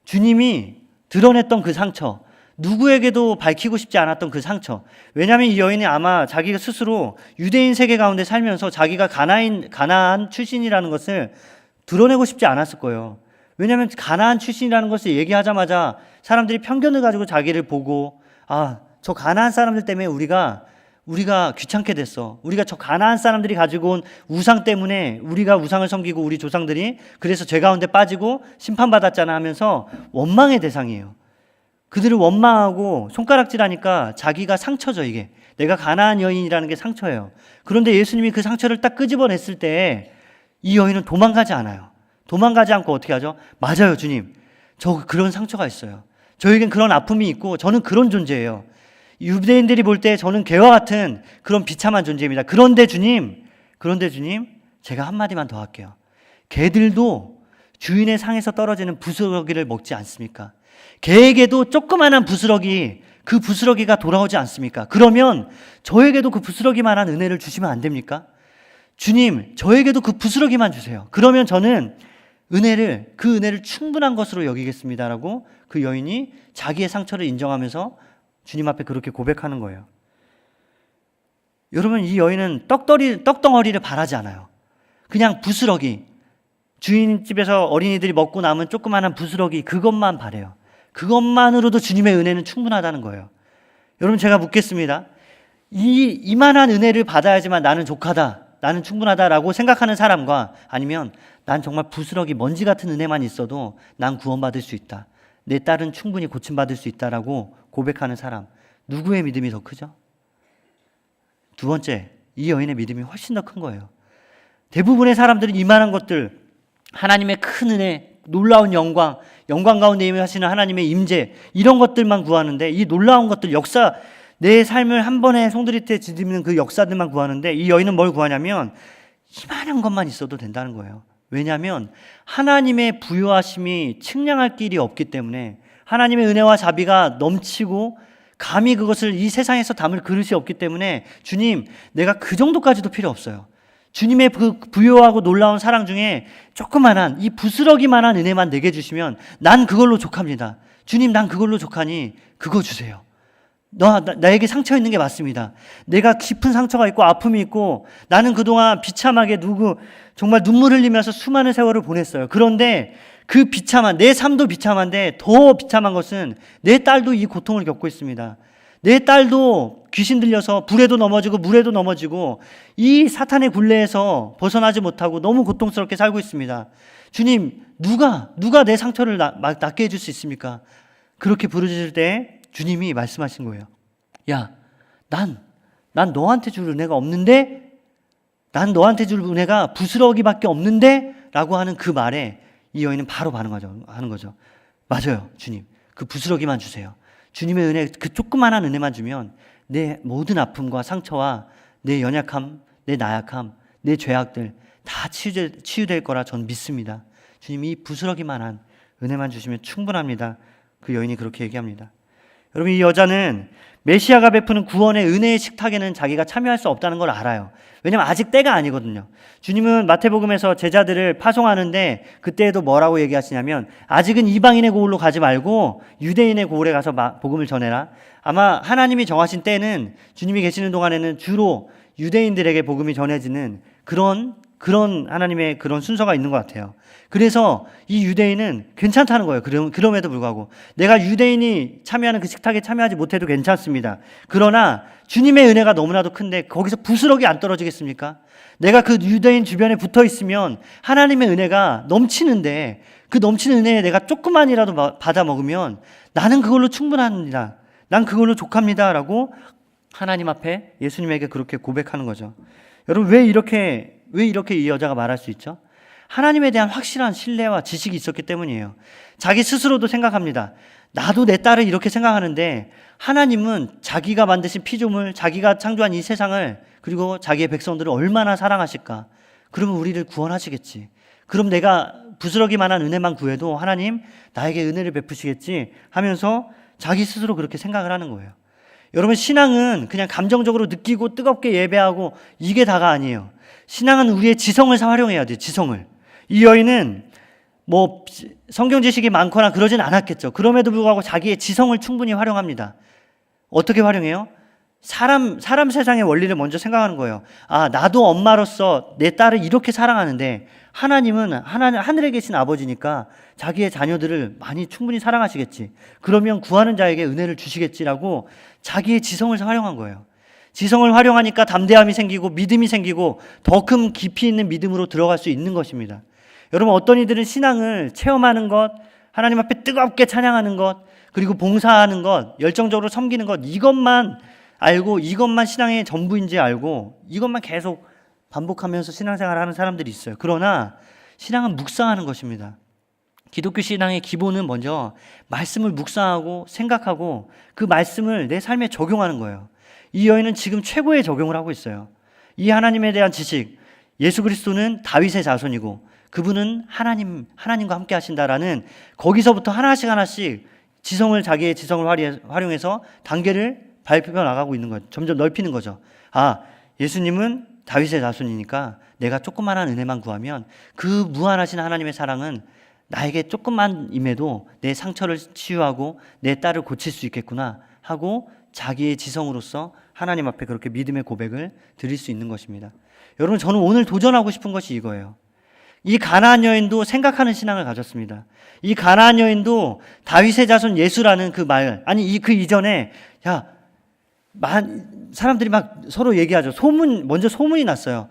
주님이 드러냈던 그 상처, 누구에게도 밝히고 싶지 않았던 그 상처. 왜냐하면 이 여인이 아마 자기가 스스로 유대인 세계 가운데 살면서 자기가 가나안 출신이라는 것을 드러내고 싶지 않았을 거예요. 왜냐하면 가나안 출신이라는 것을 얘기하자마자 사람들이 편견을 가지고 자기를 보고 저 가나안 사람들 때문에 우리가 귀찮게 됐어. 우리가 저 가나안 사람들이 가지고 온 우상 때문에 우리가 우상을 섬기고 우리 조상들이 그래서 죄 가운데 빠지고 심판받았잖아 하면서 원망의 대상이에요. 그들을 원망하고 손가락질하니까 자기가 상처죠. 이게 내가 가나안 여인이라는 게 상처예요. 그런데 예수님이 그 상처를 딱 끄집어냈을 때 이 여인은 도망가지 않아요. 도망가지 않고 어떻게 하죠? 맞아요, 주님. 저 그런 상처가 있어요. 저에겐 그런 아픔이 있고 저는 그런 존재예요. 유대인들이 볼 때 저는 개와 같은 그런 비참한 존재입니다. 그런데 주님, 제가 한마디만 더 할게요. 개들도 주인의 상에서 떨어지는 부스러기를 먹지 않습니까? 개에게도 조그만한 부스러기, 그 부스러기가 돌아오지 않습니까? 그러면 저에게도 그 부스러기만한 은혜를 주시면 안 됩니까? 주님, 저에게도 그 부스러기만 주세요. 그러면 저는 그 은혜를 충분한 것으로 여기겠습니다라고 그 여인이 자기의 상처를 인정하면서 주님 앞에 그렇게 고백하는 거예요. 여러분, 이 여인은 떡덩어리를 바라지 않아요. 그냥 부스러기, 주인집에서 어린이들이 먹고 남은 조그마한 부스러기, 그것만 바래요. 그것만으로도 주님의 은혜는 충분하다는 거예요. 여러분, 제가 묻겠습니다. 이만한 은혜를 받아야지만 나는 족하다, 나는 충분하다라고 생각하는 사람과 아니면 난 정말 부스러기 먼지 같은 은혜만 있어도 난 구원받을 수 있다, 내 딸은 충분히 고침받을 수 있다라고 고백하는 사람, 누구의 믿음이 더 크죠? 두 번째, 이 여인의 믿음이 훨씬 더 큰 거예요. 대부분의 사람들은 이만한 것들, 하나님의 큰 은혜, 놀라운 영광 가운데 임하시는 하나님의 임재, 이런 것들만 구하는데, 이 놀라운 것들, 역사, 내 삶을 한 번에 송두리째 뒤집는 그 역사들만 구하는데, 이 여인은 뭘 구하냐면 이만한 것만 있어도 된다는 거예요. 왜냐하면 하나님의 부요하심이 측량할 길이 없기 때문에, 하나님의 은혜와 자비가 넘치고 감히 그것을 이 세상에서 담을 그릇이 없기 때문에, 주님, 내가 그 정도까지도 필요 없어요. 주님의 그 부요하고 놀라운 사랑 중에 조그만한 이 부스러기만한 은혜만 내게 주시면 난 그걸로 족합니다. 주님, 난 그걸로 족하니 그거 주세요. 나에게 상처 있는 게 맞습니다. 내가 깊은 상처가 있고 아픔이 있고 나는 그동안 비참하게 정말 눈물 흘리면서 수많은 세월을 보냈어요. 그런데 그 비참한, 내 삶도 비참한데 더 비참한 것은 내 딸도 이 고통을 겪고 있습니다. 내 딸도 귀신 들려서 불에도 넘어지고 물에도 넘어지고 이 사탄의 굴레에서 벗어나지 못하고 너무 고통스럽게 살고 있습니다. 주님, 누가 내 상처를 낫게 해줄 수 있습니까? 그렇게 부르짖을 때 주님이 말씀하신 거예요. 야, 난 너한테 줄 은혜가 없는데, 난 너한테 줄 은혜가 부스러기밖에 없는데 라고 하는 그 말에 이 여인은 바로 반응하는 거죠. 맞아요, 주님. 그 부스러기만 주세요. 주님의 은혜, 그 조그만한 은혜만 주면 내 모든 아픔과 상처와 내 연약함, 내 나약함, 내 죄악들 다 치유될 거라 저는 믿습니다. 주님이 부스러기만한 은혜만 주시면 충분합니다. 그 여인이 그렇게 얘기합니다. 여러분, 이 여자는 메시아가 베푸는 구원의 은혜의 식탁에는 자기가 참여할 수 없다는 걸 알아요. 왜냐하면 아직 때가 아니거든요. 주님은 마태복음에서 제자들을 파송하는데 그때에도 뭐라고 얘기하시냐면, 아직은 이방인의 고을로 가지 말고 유대인의 고을에 가서 복음을 전해라. 아마 하나님이 정하신 때는, 주님이 계시는 동안에는 주로 유대인들에게 복음이 전해지는 그런 그런 하나님의 그런 순서가 있는 것 같아요. 그래서 이 유대인은 괜찮다는 거예요. 그럼에도 불구하고 내가 유대인이 참여하는 그 식탁에 참여하지 못해도 괜찮습니다. 그러나 주님의 은혜가 너무나도 큰데 거기서 부스러기 안 떨어지겠습니까? 내가 그 유대인 주변에 붙어 있으면 하나님의 은혜가 넘치는데 그 넘치는 은혜에 내가 조금만이라도 받아 먹으면 나는 그걸로 충분합니다. 난 그걸로 족합니다. 라고 하나님 앞에 예수님에게 그렇게 고백하는 거죠. 여러분, 왜 이렇게 이 여자가 말할 수 있죠? 하나님에 대한 확실한 신뢰와 지식이 있었기 때문이에요. 자기 스스로도 생각합니다. 나도 내 딸을 이렇게 생각하는데 하나님은 자기가 만드신 피조물, 자기가 창조한 이 세상을 그리고 자기의 백성들을 얼마나 사랑하실까? 그러면 우리를 구원하시겠지. 그럼 내가 부스러기만한 은혜만 구해도 하나님 나에게 은혜를 베푸시겠지 하면서 자기 스스로 그렇게 생각을 하는 거예요. 여러분, 신앙은 그냥 감정적으로 느끼고 뜨겁게 예배하고 이게 다가 아니에요. 신앙은 우리의 지성을 활용해야 돼요. 지성을. 이 여인은 뭐 성경 지식이 많거나 그러진 않았겠죠. 그럼에도 불구하고 자기의 지성을 충분히 활용합니다. 어떻게 활용해요? 사람 세상의 원리를 먼저 생각하는 거예요. 아, 나도 엄마로서 내 딸을 이렇게 사랑하는데 하나님은 하늘에 계신 아버지니까 자기의 자녀들을 많이 충분히 사랑하시겠지. 그러면 구하는 자에게 은혜를 주시겠지라고 자기의 지성을 활용한 거예요. 지성을 활용하니까 담대함이 생기고 믿음이 생기고 더 큰 깊이 있는 믿음으로 들어갈 수 있는 것입니다. 여러분, 어떤 이들은 신앙을 체험하는 것, 하나님 앞에 뜨겁게 찬양하는 것, 그리고 봉사하는 것, 열정적으로 섬기는 것, 이것만 알고 이것만 신앙의 전부인지 알고 이것만 계속 반복하면서 신앙생활을 하는 사람들이 있어요. 그러나 신앙은 묵상하는 것입니다. 기독교 신앙의 기본은 먼저 말씀을 묵상하고 생각하고 그 말씀을 내 삶에 적용하는 거예요. 이 여인은 지금 최고의 적용을 하고 있어요. 이 하나님에 대한 지식, 예수 그리스도는 다윗의 자손이고 그분은 하나님과 함께 하신다라는 거기서부터 하나씩 자기의 지성을 활용해서 단계를 밟혀 나가고 있는 거죠. 점점 넓히는 거죠. 아, 예수님은 다윗의 자손이니까 내가 조그만한 은혜만 구하면 그 무한하신 하나님의 사랑은 나에게 조금만 임해도 내 상처를 치유하고 내 딸을 고칠 수 있겠구나 하고 자기의 지성으로서 하나님 앞에 그렇게 믿음의 고백을 드릴 수 있는 것입니다. 여러분, 저는 오늘 도전하고 싶은 것이 이거예요. 이 가나안 여인도 생각하는 신앙을 가졌습니다. 이 가나안 여인도 다윗의 자손 예수라는 그 말, 아니 그 이전에 사람들이 막 서로 얘기하죠. 먼저 소문이 났어요.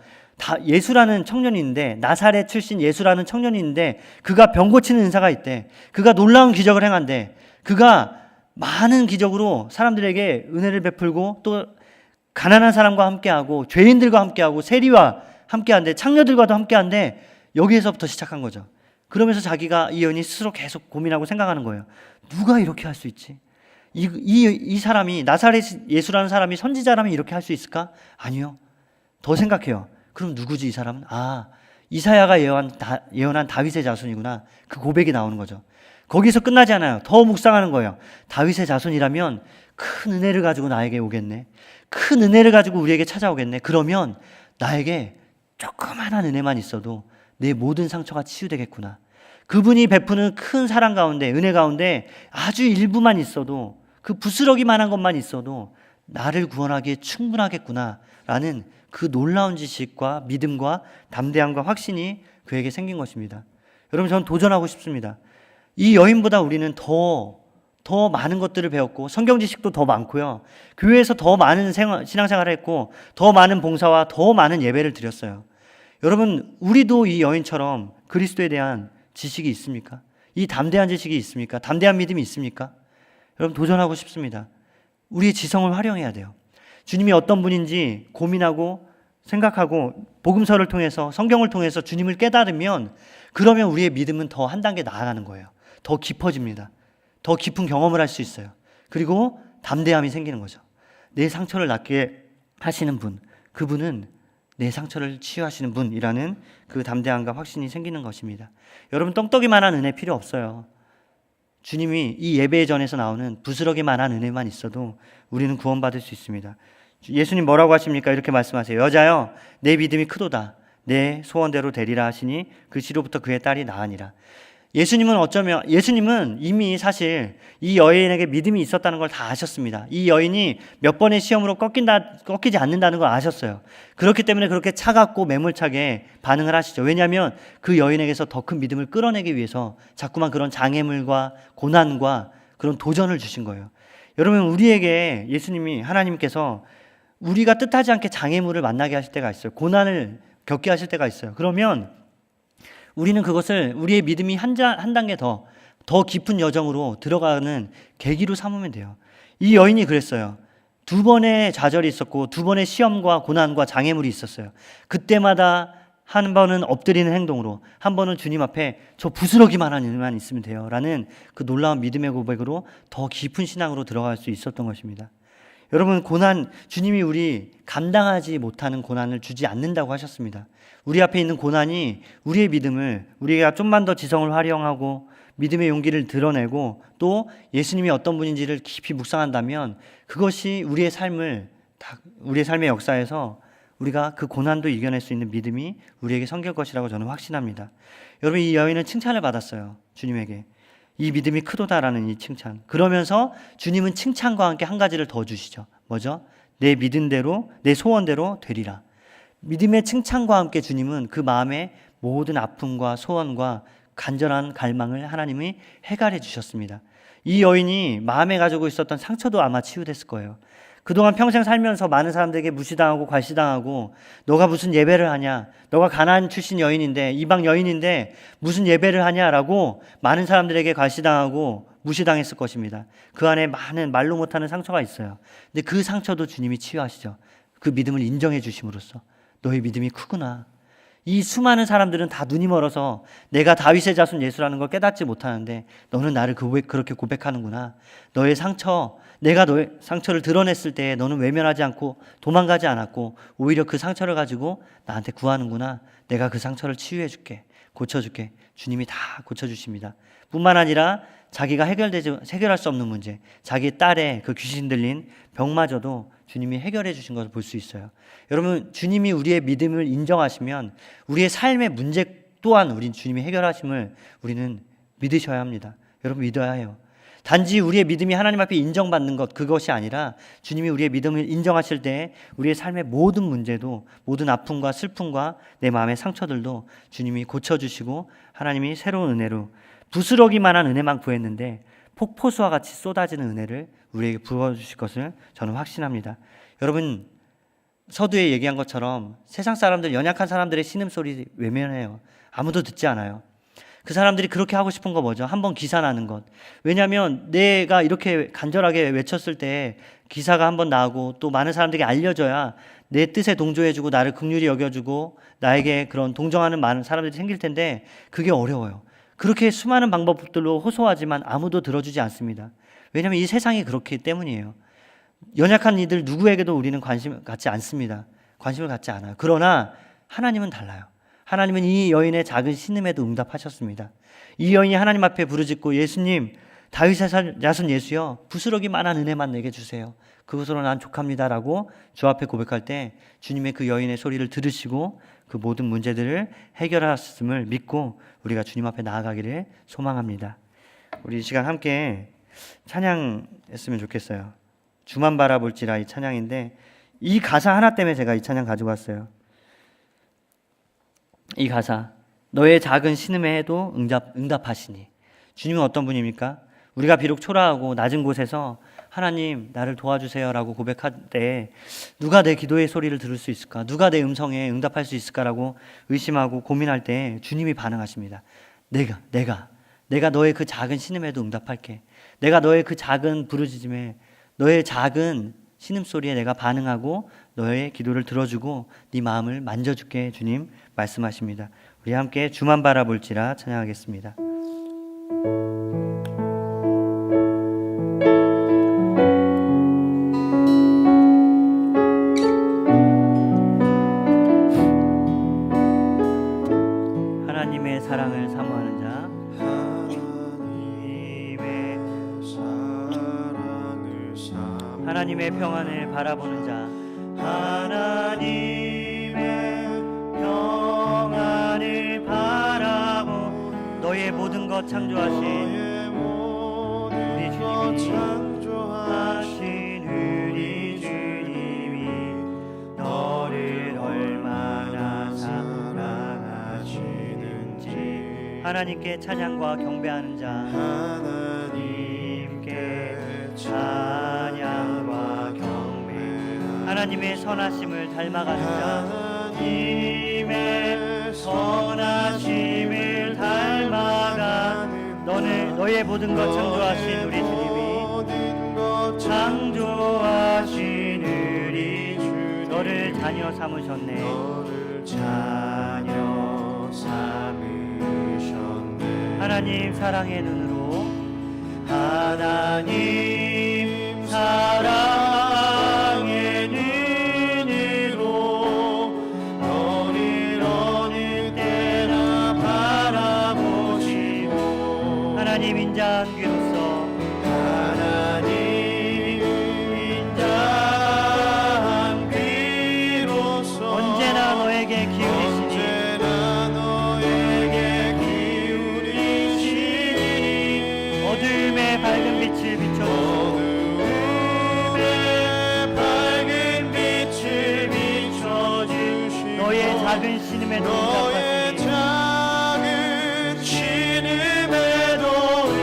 예수라는 청년이 있는데, 나사렛 출신 예수라는 청년이 있는데 그가 병 고치는 은사가 있대. 그가 놀라운 기적을 행한대. 그가 많은 기적으로 사람들에게 은혜를 베풀고 또 가난한 사람과 함께하고 죄인들과 함께하고 세리와 함께한대. 창녀들과도 함께한대. 여기에서부터 시작한 거죠. 그러면서 이 여인이 스스로 계속 고민하고 생각하는 거예요. 누가 이렇게 할 수 있지? 이 사람이, 나사렛 예수라는 사람이 선지자라면 이렇게 할 수 있을까? 아니요. 더 생각해요. 그럼 누구지 이 사람은? 아, 이사야가 예언한 다윗의 자손이구나. 그 고백이 나오는 거죠. 거기서 끝나지 않아요. 더 묵상하는 거예요. 다윗의 자손이라면 큰 은혜를 가지고 나에게 오겠네. 큰 은혜를 가지고 우리에게 찾아오겠네. 그러면 나에게 조그만한 은혜만 있어도 내 모든 상처가 치유되겠구나. 그분이 베푸는 큰 사랑 가운데, 은혜 가운데 아주 일부만 있어도, 그 부스러기만한 것만 있어도 나를 구원하기에 충분하겠구나라는 그 놀라운 지식과 믿음과 담대함과 확신이 그에게 생긴 것입니다. 여러분, 저는 도전하고 싶습니다. 이 여인보다 우리는 더 많은 것들을 배웠고 성경 지식도 더 많고요. 교회에서 더 많은 신앙생활을 했고 더 많은 봉사와 더 많은 예배를 드렸어요. 여러분, 우리도 이 여인처럼 그리스도에 대한 지식이 있습니까? 이 담대한 지식이 있습니까? 담대한 믿음이 있습니까? 여러분, 도전하고 싶습니다. 우리의 지성을 활용해야 돼요. 주님이 어떤 분인지 고민하고 생각하고 복음서를 통해서, 성경을 통해서 주님을 깨달으면, 그러면 우리의 믿음은 더 한 단계 나아가는 거예요. 더 깊어집니다. 더 깊은 경험을 할 수 있어요. 그리고 담대함이 생기는 거죠. 내 상처를 낫게 하시는 분, 그분은 내 상처를 치유하시는 분이라는 그 담대함과 확신이 생기는 것입니다. 여러분, 떵떡이만한 은혜 필요 없어요. 주님이 이 예배 전에서 나오는 부스러기만한 은혜만 있어도 우리는 구원받을 수 있습니다. 예수님 뭐라고 하십니까? 이렇게 말씀하세요. 여자여, 내 믿음이 크도다. 내 소원대로 되리라 하시니 그 시로부터 그의 딸이 나으니라. 예수님은 어쩌면 예수님은 이미 사실 이 여인에게 믿음이 있었다는 걸 다 아셨습니다. 이 여인이 몇 번의 시험으로 꺾이지 않는다는 걸 아셨어요. 그렇기 때문에 그렇게 차갑고 매몰차게 반응을 하시죠. 왜냐하면 그 여인에게서 더 큰 믿음을 끌어내기 위해서 자꾸만 그런 장애물과 고난과 그런 도전을 주신 거예요. 여러분, 우리에게 예수님이, 하나님께서 우리가 뜻하지 않게 장애물을 만나게 하실 때가 있어요. 고난을 겪게 하실 때가 있어요. 그러면 우리는 그것을 우리의 믿음이 한 단계 더 깊은 여정으로 들어가는 계기로 삼으면 돼요. 이 여인이 그랬어요. 2번의 좌절이 있었고 2번의 시험과 고난과 장애물이 있었어요. 그때마다 한 번은 엎드리는 행동으로, 한 번은 주님 앞에 저 부스러기만한 일만 있으면 돼요 라는 그 놀라운 믿음의 고백으로 더 깊은 신앙으로 들어갈 수 있었던 것입니다. 여러분, 고난, 주님이 우리 감당하지 못하는 고난을 주지 않는다고 하셨습니다. 우리 앞에 있는 고난이 우리의 믿음을, 우리가 좀만 더 지성을 활용하고 믿음의 용기를 드러내고 또 예수님이 어떤 분인지를 깊이 묵상한다면 그것이 우리의 삶의 역사에서 우리가 그 고난도 이겨낼 수 있는 믿음이 우리에게 생길 것이라고 저는 확신합니다. 여러분, 이 여인은 칭찬을 받았어요. 주님에게. 이 믿음이 크도다라는 이 칭찬. 그러면서 주님은 칭찬과 함께 한 가지를 더 주시죠. 뭐죠? 내 믿은 대로, 내 소원대로 되리라. 믿음의 칭찬과 함께 주님은 그 마음의 모든 아픔과 소원과 간절한 갈망을 하나님이 해결해 주셨습니다. 이 여인이 마음에 가지고 있었던 상처도 아마 치유됐을 거예요. 그동안 평생 살면서 많은 사람들에게 무시당하고 괄시당하고, 너가 무슨 예배를 하냐, 너가 가나안 출신 여인인데, 이방 여인인데 무슨 예배를 하냐라고 많은 사람들에게 괄시당하고 무시당했을 것입니다. 그 안에 많은 말로 못하는 상처가 있어요. 근데 그 상처도 주님이 치유하시죠. 그 믿음을 인정해 주심으로써 너의 믿음이 크구나. 이 수많은 사람들은 다 눈이 멀어서 내가 다윗의 자손 예수라는 걸 깨닫지 못하는데 너는 나를 그렇게 고백하는구나. 너의 상처, 내가 너의 상처를 드러냈을 때 너는 외면하지 않고 도망가지 않았고 오히려 그 상처를 가지고 나한테 구하는구나. 내가 그 상처를 치유해 줄게, 고쳐줄게. 주님이 다 고쳐주십니다. 뿐만 아니라 자기가 해결할 수 없는 문제, 자기 딸의 그 귀신 들린 병마저도 주님이 해결해 주신 것을 볼 수 있어요. 여러분, 주님이 우리의 믿음을 인정하시면 우리의 삶의 문제 또한 우린 주님이 해결하심을 우리는 믿으셔야 합니다. 여러분, 믿어야 해요. 단지 우리의 믿음이 하나님 앞에 인정받는 것, 그것이 아니라 주님이 우리의 믿음을 인정하실 때 우리의 삶의 모든 문제도, 모든 아픔과 슬픔과 내 마음의 상처들도 주님이 고쳐주시고 하나님이 새로운 은혜로, 부스러기만한 은혜만 구했는데 폭포수와 같이 쏟아지는 은혜를 우리에게 부어주실 것을 저는 확신합니다. 여러분, 서두에 얘기한 것처럼 세상 사람들, 연약한 사람들의 신음소리 외면해요. 아무도 듣지 않아요. 그 사람들이 그렇게 하고 싶은 거 뭐죠? 한번 기사 나는 것. 왜냐하면 내가 이렇게 간절하게 외쳤을 때 기사가 한번 나고 또 많은 사람들에게 알려져야 내 뜻에 동조해주고 나를 긍휼히 여겨주고 나에게 그런 동정하는 많은 사람들이 생길 텐데 그게 어려워요. 그렇게 수많은 방법들로 호소하지만 아무도 들어주지 않습니다. 왜냐하면 이 세상이 그렇기 때문이에요. 연약한 이들 누구에게도 우리는 관심을 갖지 않습니다. 관심을 갖지 않아요. 그러나 하나님은 달라요. 하나님은 이 여인의 작은 신음에도 응답하셨습니다. 이 여인이 하나님 앞에 부르짖고, 예수님, 다윗의 자손 예수여, 부스러기만한 은혜만 내게 주세요. 그것으로 난 족합니다라고 주 앞에 고백할 때 주님의 그 여인의 소리를 들으시고 그 모든 문제들을 해결하셨음을 믿고 우리가 주님 앞에 나아가기를 소망합니다. 우리 이 시간 함께 찬양했으면 좋겠어요. 주만 바라볼지라, 이 찬양인데 이 가사 하나 때문에 제가 이 찬양 가지고 왔어요. 이 가사, 너의 작은 신음에도 응답하시니. 주님은 어떤 분입니까? 우리가 비록 초라하고 낮은 곳에서 하나님 나를 도와주세요 라고 고백할 때 누가 내 기도의 소리를 들을 수 있을까? 누가 내 음성에 응답할 수 있을까라고 의심하고 고민할 때 주님이 반응하십니다. 내가 너의 그 작은 신음에도 응답할게. 내가 너의 그 작은 부르짖음에, 너의 작은 신음소리에 내가 반응하고 너의 기도를 들어주고 네 마음을 만져줄게. 주님 말씀하십니다. 우리 함께 주만 바라볼지라 찬양하겠습니다. 하나님의 사랑을 사모하는 자, 하나님의 평안을 바라보는 자, 하나님의 평안을 바라보, 너의 모든 것 창조하신 우리 주님이 너를 얼마나 사랑하시는지 하나님께 찬양과 경배하는 자 하나님께 찬양과 경배 하나님의 선하심을 닮아가는 자 하나님의 선하심을 닮아가는 너의 모든 것 창조하신 우리 주님이 창조하신 우리 주 너를 자녀 삼으셨네 자녀 삼으셨네 하나님 사랑의 눈으로 하나님 사랑의 눈으로 너를 어느 때나 바라보시고 하나님 인자한 귀로서 하나님 인자한 귀로서 언제나 너에게 기울이시니 어둠의 밝은 빛을 비춰주시고 너의 작은 신음에도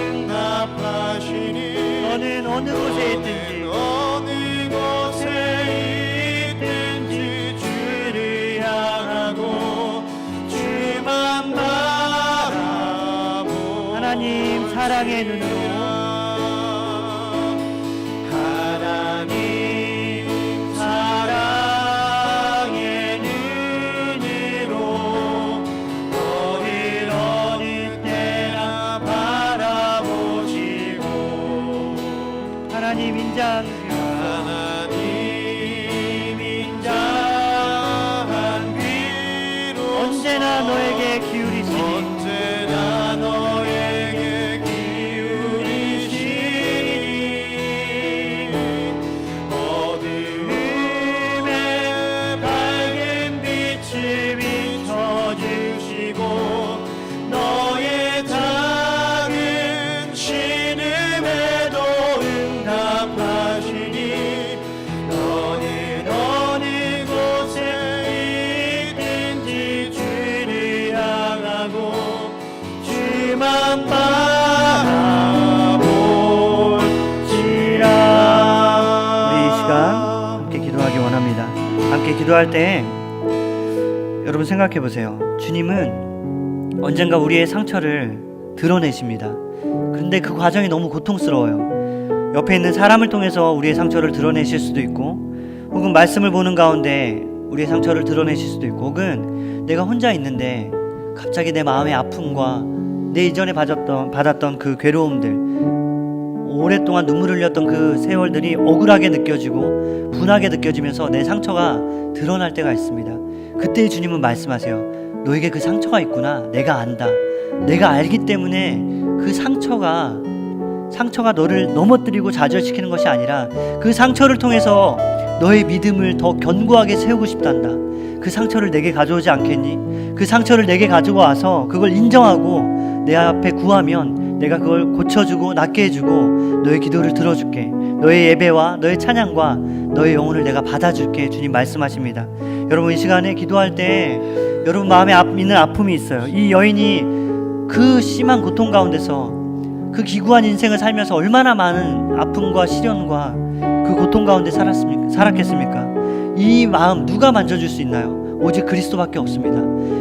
응답하시니 너는 어느 곳에 있든지 주를 향하고 주만 바라보 하나님 사랑의 눈으로 하나님 사랑의 눈으로 너를 어느 때나 바라보시고 하나님 인자한 귀로 언제나 너에게 기울이시니 함께 기도할 때 여러분 생각해 보세요. 주님은 언젠가 우리의 상처를 드러내십니다. 그런데 그 과정이 너무 고통스러워요. 옆에 있는 사람을 통해서 우리의 상처를 드러내실 수도 있고 혹은 말씀을 보는 가운데 우리의 상처를 드러내실 수도 있고 혹은 내가 혼자 있는데 갑자기 내 마음의 아픔과 내 이전에 받았던 그 괴로움들 오랫동안 눈물을 흘렸던 그 세월들이 억울하게 느껴지고 분하게 느껴지면서 내 상처가 드러날 때가 있습니다. 그때 주님은 말씀하세요. 너에게 그 상처가 있구나. 내가 안다. 내가 알기 때문에 그 상처가 너를 넘어뜨리고 좌절시키는 것이 아니라 그 상처를 통해서 너의 믿음을 더 견고하게 세우고 싶단다. 그 상처를 내게 가져오지 않겠니? 그 상처를 내게 가지고 와서 그걸 인정하고 내 앞에 구하면 내가 그걸 고쳐주고 낫게 해주고 너의 기도를 들어줄게. 너의 예배와 너의 찬양과 너의 영혼을 내가 받아줄게. 주님 말씀하십니다. 여러분 이 시간에 기도할 때 여러분 마음에 있는 아픔이 있어요. 이 여인이 그 심한 고통 가운데서 그 기구한 인생을 살면서 얼마나 많은 아픔과 시련과 그 고통 가운데 살았겠습니까? 이 마음 누가 만져줄 수 있나요? 오직 그리스도밖에 없습니다.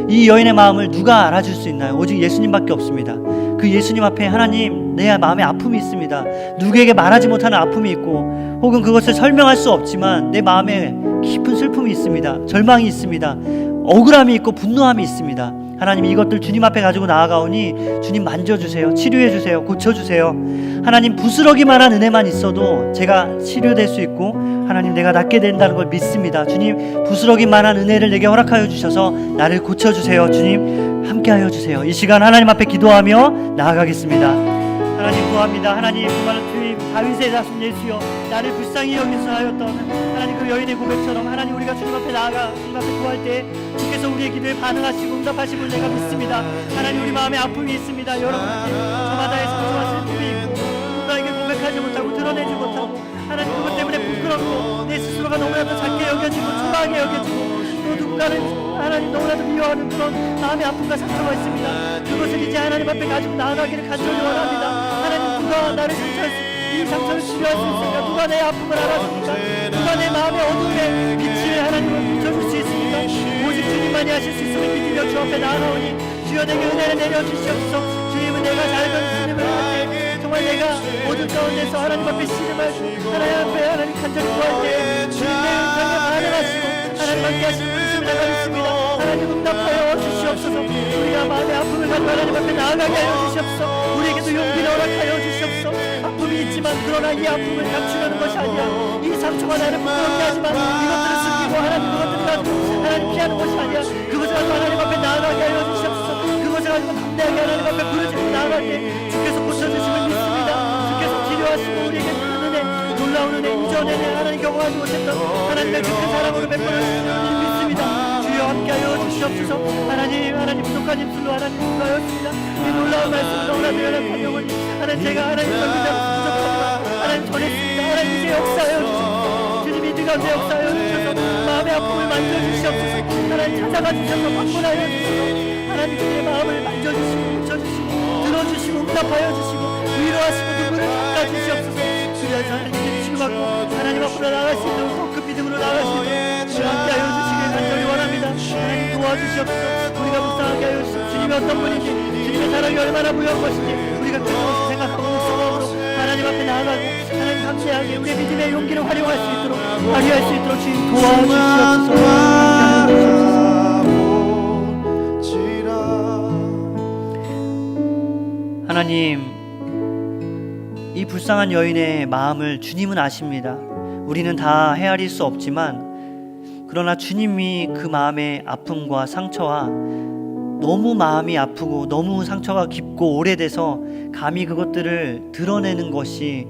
이 여인의 마음을 누가 알아줄 수 있나요? 오직 예수님밖에 없습니다. 그 예수님 앞에 하나님 내 마음에 아픔이 있습니다. 누구에게 말하지 못하는 아픔이 있고 혹은 그것을 설명할 수 없지만 내 마음에 깊은 슬픔이 있습니다. 절망이 있습니다. 억울함이 있고 분노함이 있습니다. 하나님 이것들 주님 앞에 가지고 나아가오니 주님 만져주세요. 치료해주세요. 고쳐주세요. 하나님 부스러기만 한 은혜만 있어도 제가 치료될 수 있고 하나님 내가 낫게 된다는 걸 믿습니다. 주님 부스러기만 한 은혜를 내게 허락하여 주셔서 나를 고쳐주세요. 주님 함께하여 주세요. 이 시간 하나님 앞에 기도하며 나아가겠습니다. 하나님 구합니다. 하나님 정말 주님 다윗의 자손 예수여 나를 불쌍히 여기서 하였던 하나님 그 여인의 고백처럼 하나님 우리가 주님 앞에 나아가 주님 앞에 구할 때 주께서 우리의 기도에 반응하시고 응답하심을 내가 믿습니다. 하나님 우리 마음에 아픔이 있습니다. 여러분께 저마다의 상처와 슬픔이 있고 누군가에게 고백하지 못하고 드러내지 못하고 하나님 그것 때문에 부끄럽고 내 스스로가 너무나도 작게 여겨지고 초라하게 여겨지고 또 누군가는 하나님 너무나도 미워하는 그런 마음의 아픔과 상처가 있습니다. 그것을 이제 하나님 앞에 가지고 나아가기를 간절히 원합니다. 하나님 누가 나를 이 상처를 치료할 수 있습니까? 누가 내 아픔을 알아줍니까? 누가 내 마음의 어둠에 빛을 하나님을 비춰줄 수 있습니까? 오직 주님만이 하실 수 있음을 믿으며 주 앞에 나아가오니 주여 내게 은혜를 내려주시옵소서. 주님은 내가 잘못 주님을 할 때 정말 내가 어둠 가운데서 하나님 앞에 씨름할 하나님 앞에 하나님 간절히 구할 때 주님 내 은총에 반응하시고 하나님 함께 하시는 분이심을 내가 믿습니다. 하나님 응답하여 주시옵소서. 우리가 마음의 아픔을 가지고 하나님 앞에 나아가게 하여 주시옵소서. 우리에게도 용기를 허락하여 주시옵소서. 아픔이 있지만 그러나 이 아픔을 감추려는 것이 아니라 이 상처가 나를 부끄럽게 하지만 이것들을 숨기고 하나님 그것들을 가지고 하나님 피하는 것이 아니라 그것을 가지고 하나님 앞에 나아가게 하여 주시옵소서. 그것을 가지고 담대하게 하나님 앞에 부르짖고 나아갈 때 주께서 고쳐주심을 믿습니다. 주께서 치료하시고 우리에게 큰 은혜 놀라운 은혜 이전에는 하나님 경험하지 못했던 하나님의 큰 사랑으로 베풀어 주시는 믿습니다. 주여 함께하여 주시옵소서. 하나님 부족한 입술로 하나님 부족하였습니다. 이 놀라운 말씀을 너무나도 연합한 영혼이 하나님 제가 하나님 관계자로 부족하지만 하나님 전했습니다. 하나님 이제 역사하여 주시옵소서. 주님이 네 가운데 역사하여 주셔서 마음의 아픔을 만져주시옵소서. 하나님 찾아가 주셔서 방문하여 주시고 하나님 그들의 마음을 만져주시고 묻혀주시고 들어주시고 응답하여 주시고 위로하시고 눈물을 닦아주시옵소서. 그래서 하나님께 치유받고 하나님 앞으로 나아갈 수 있도록 더 큰 믿음으로 나아갈 수 있도록 함께하여 주시길 간절히 원합니다. 하나님 도와주시옵소서. 우리가 묵상하게 하여 주시옵소서. 주님이 어떤 분인지 주님의 사랑이 얼마나 무여한 것인지 우리가 그것을 생각하고 묵상함으로 하나님 앞에 나아가고 하나님 감사하게 우리의 믿음의 용기를 활용할 수 있도록 발휘할 수 있도록 주님 도와주시옵소서. 하나님 이 불쌍한 여인의 마음을 주님은 아십니다. 우리는 다 헤아릴 수 없지만 그러나 주님이 그 마음의 아픔과 상처와 너무 마음이 아프고 너무 상처가 깊고 오래돼서 감히 그것들을 드러내는 것이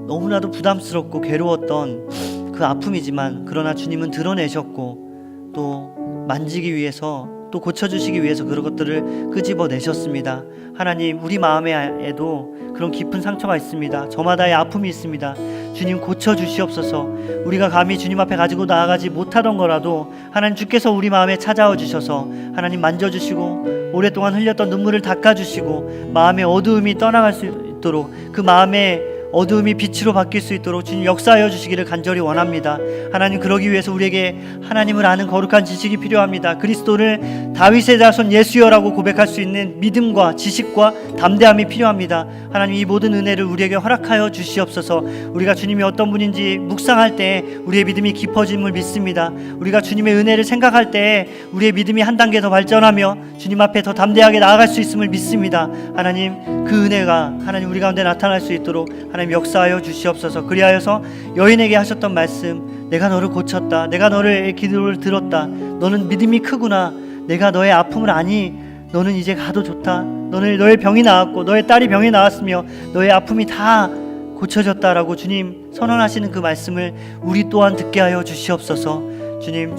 너무나도 부담스럽고 괴로웠던 그 아픔이지만 그러나 주님은 드러내셨고 또 만지기 위해서 또 고쳐주시기 위해서 그런 것들을 끄집어내셨습니다. 하나님 우리 마음에도 그런 깊은 상처가 있습니다. 저마다의 아픔이 있습니다. 주님 고쳐주시옵소서. 우리가 감히 주님 앞에 가지고 나아가지 못하던 거라도 하나님 주께서 우리 마음에 찾아와 주셔서 하나님 만져주시고 오랫동안 흘렸던 눈물을 닦아주시고 마음의 어두움이 떠나갈 수 있도록 그 마음의 어두움이 빛으로 바뀔 수 있도록 주님 역사하여 주시기를 간절히 원합니다. 하나님 그러기 위해서 우리에게 하나님을 아는 거룩한 지식이 필요합니다. 그리스도를 다윗의 자손 예수여라고 고백할 수 있는 믿음과 지식과 담대함이 필요합니다. 하나님 이 모든 은혜를 우리에게 허락하여 주시옵소서. 우리가 주님이 어떤 분인지 묵상할 때 우리의 믿음이 깊어짐을 믿습니다. 우리가 주님의 은혜를 생각할 때 우리의 믿음이 한 단계 더 발전하며 주님 앞에 더 담대하게 나아갈 수 있음을 믿습니다. 하나님 그 은혜가 하나님 우리 가운데 나타날 수 있도록 하나님 역사하여 주시옵소서. 그리하여서 여인에게 하셨던 말씀 내가 너를 고쳤다. 내가 너를 기도를 들었다. 너는 믿음이 크구나. 내가 너의 아픔을 아니. 너는 이제 가도 좋다. 너의 병이 나았고 너의 딸이 병이 나았으며 너의 아픔이 다 고쳐졌다라고 주님 선언하시는 그 말씀을 우리 또한 듣게 하여 주시옵소서. 주님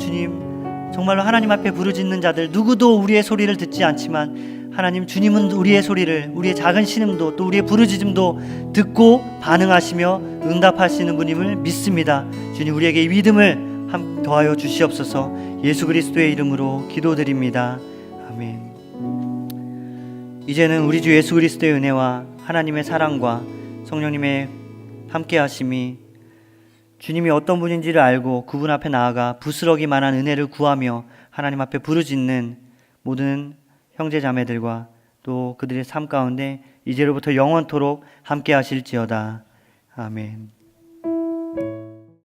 정말로 하나님 앞에 부르짖는 자들 누구도 우리의 소리를 듣지 않지만 하나님 주님은 우리의 소리를 우리의 작은 신음도 또 우리의 부르짖음도 듣고 반응하시며 응답하시는 분임을 믿습니다. 주님 우리에게 이 믿음을 더하여 주시옵소서. 예수 그리스도의 이름으로 기도드립니다. 아멘. 이제는 우리 주 예수 그리스도의 은혜와 하나님의 사랑과 성령님의 함께하심이 주님이 어떤 분인지를 알고 그분 앞에 나아가 부스러기만한 은혜를 구하며 하나님 앞에 부르짖는 모든 형제 자매들과 또 그들의 삶 가운데 이제로부터 영원토록 함께 하실지어다. 아멘.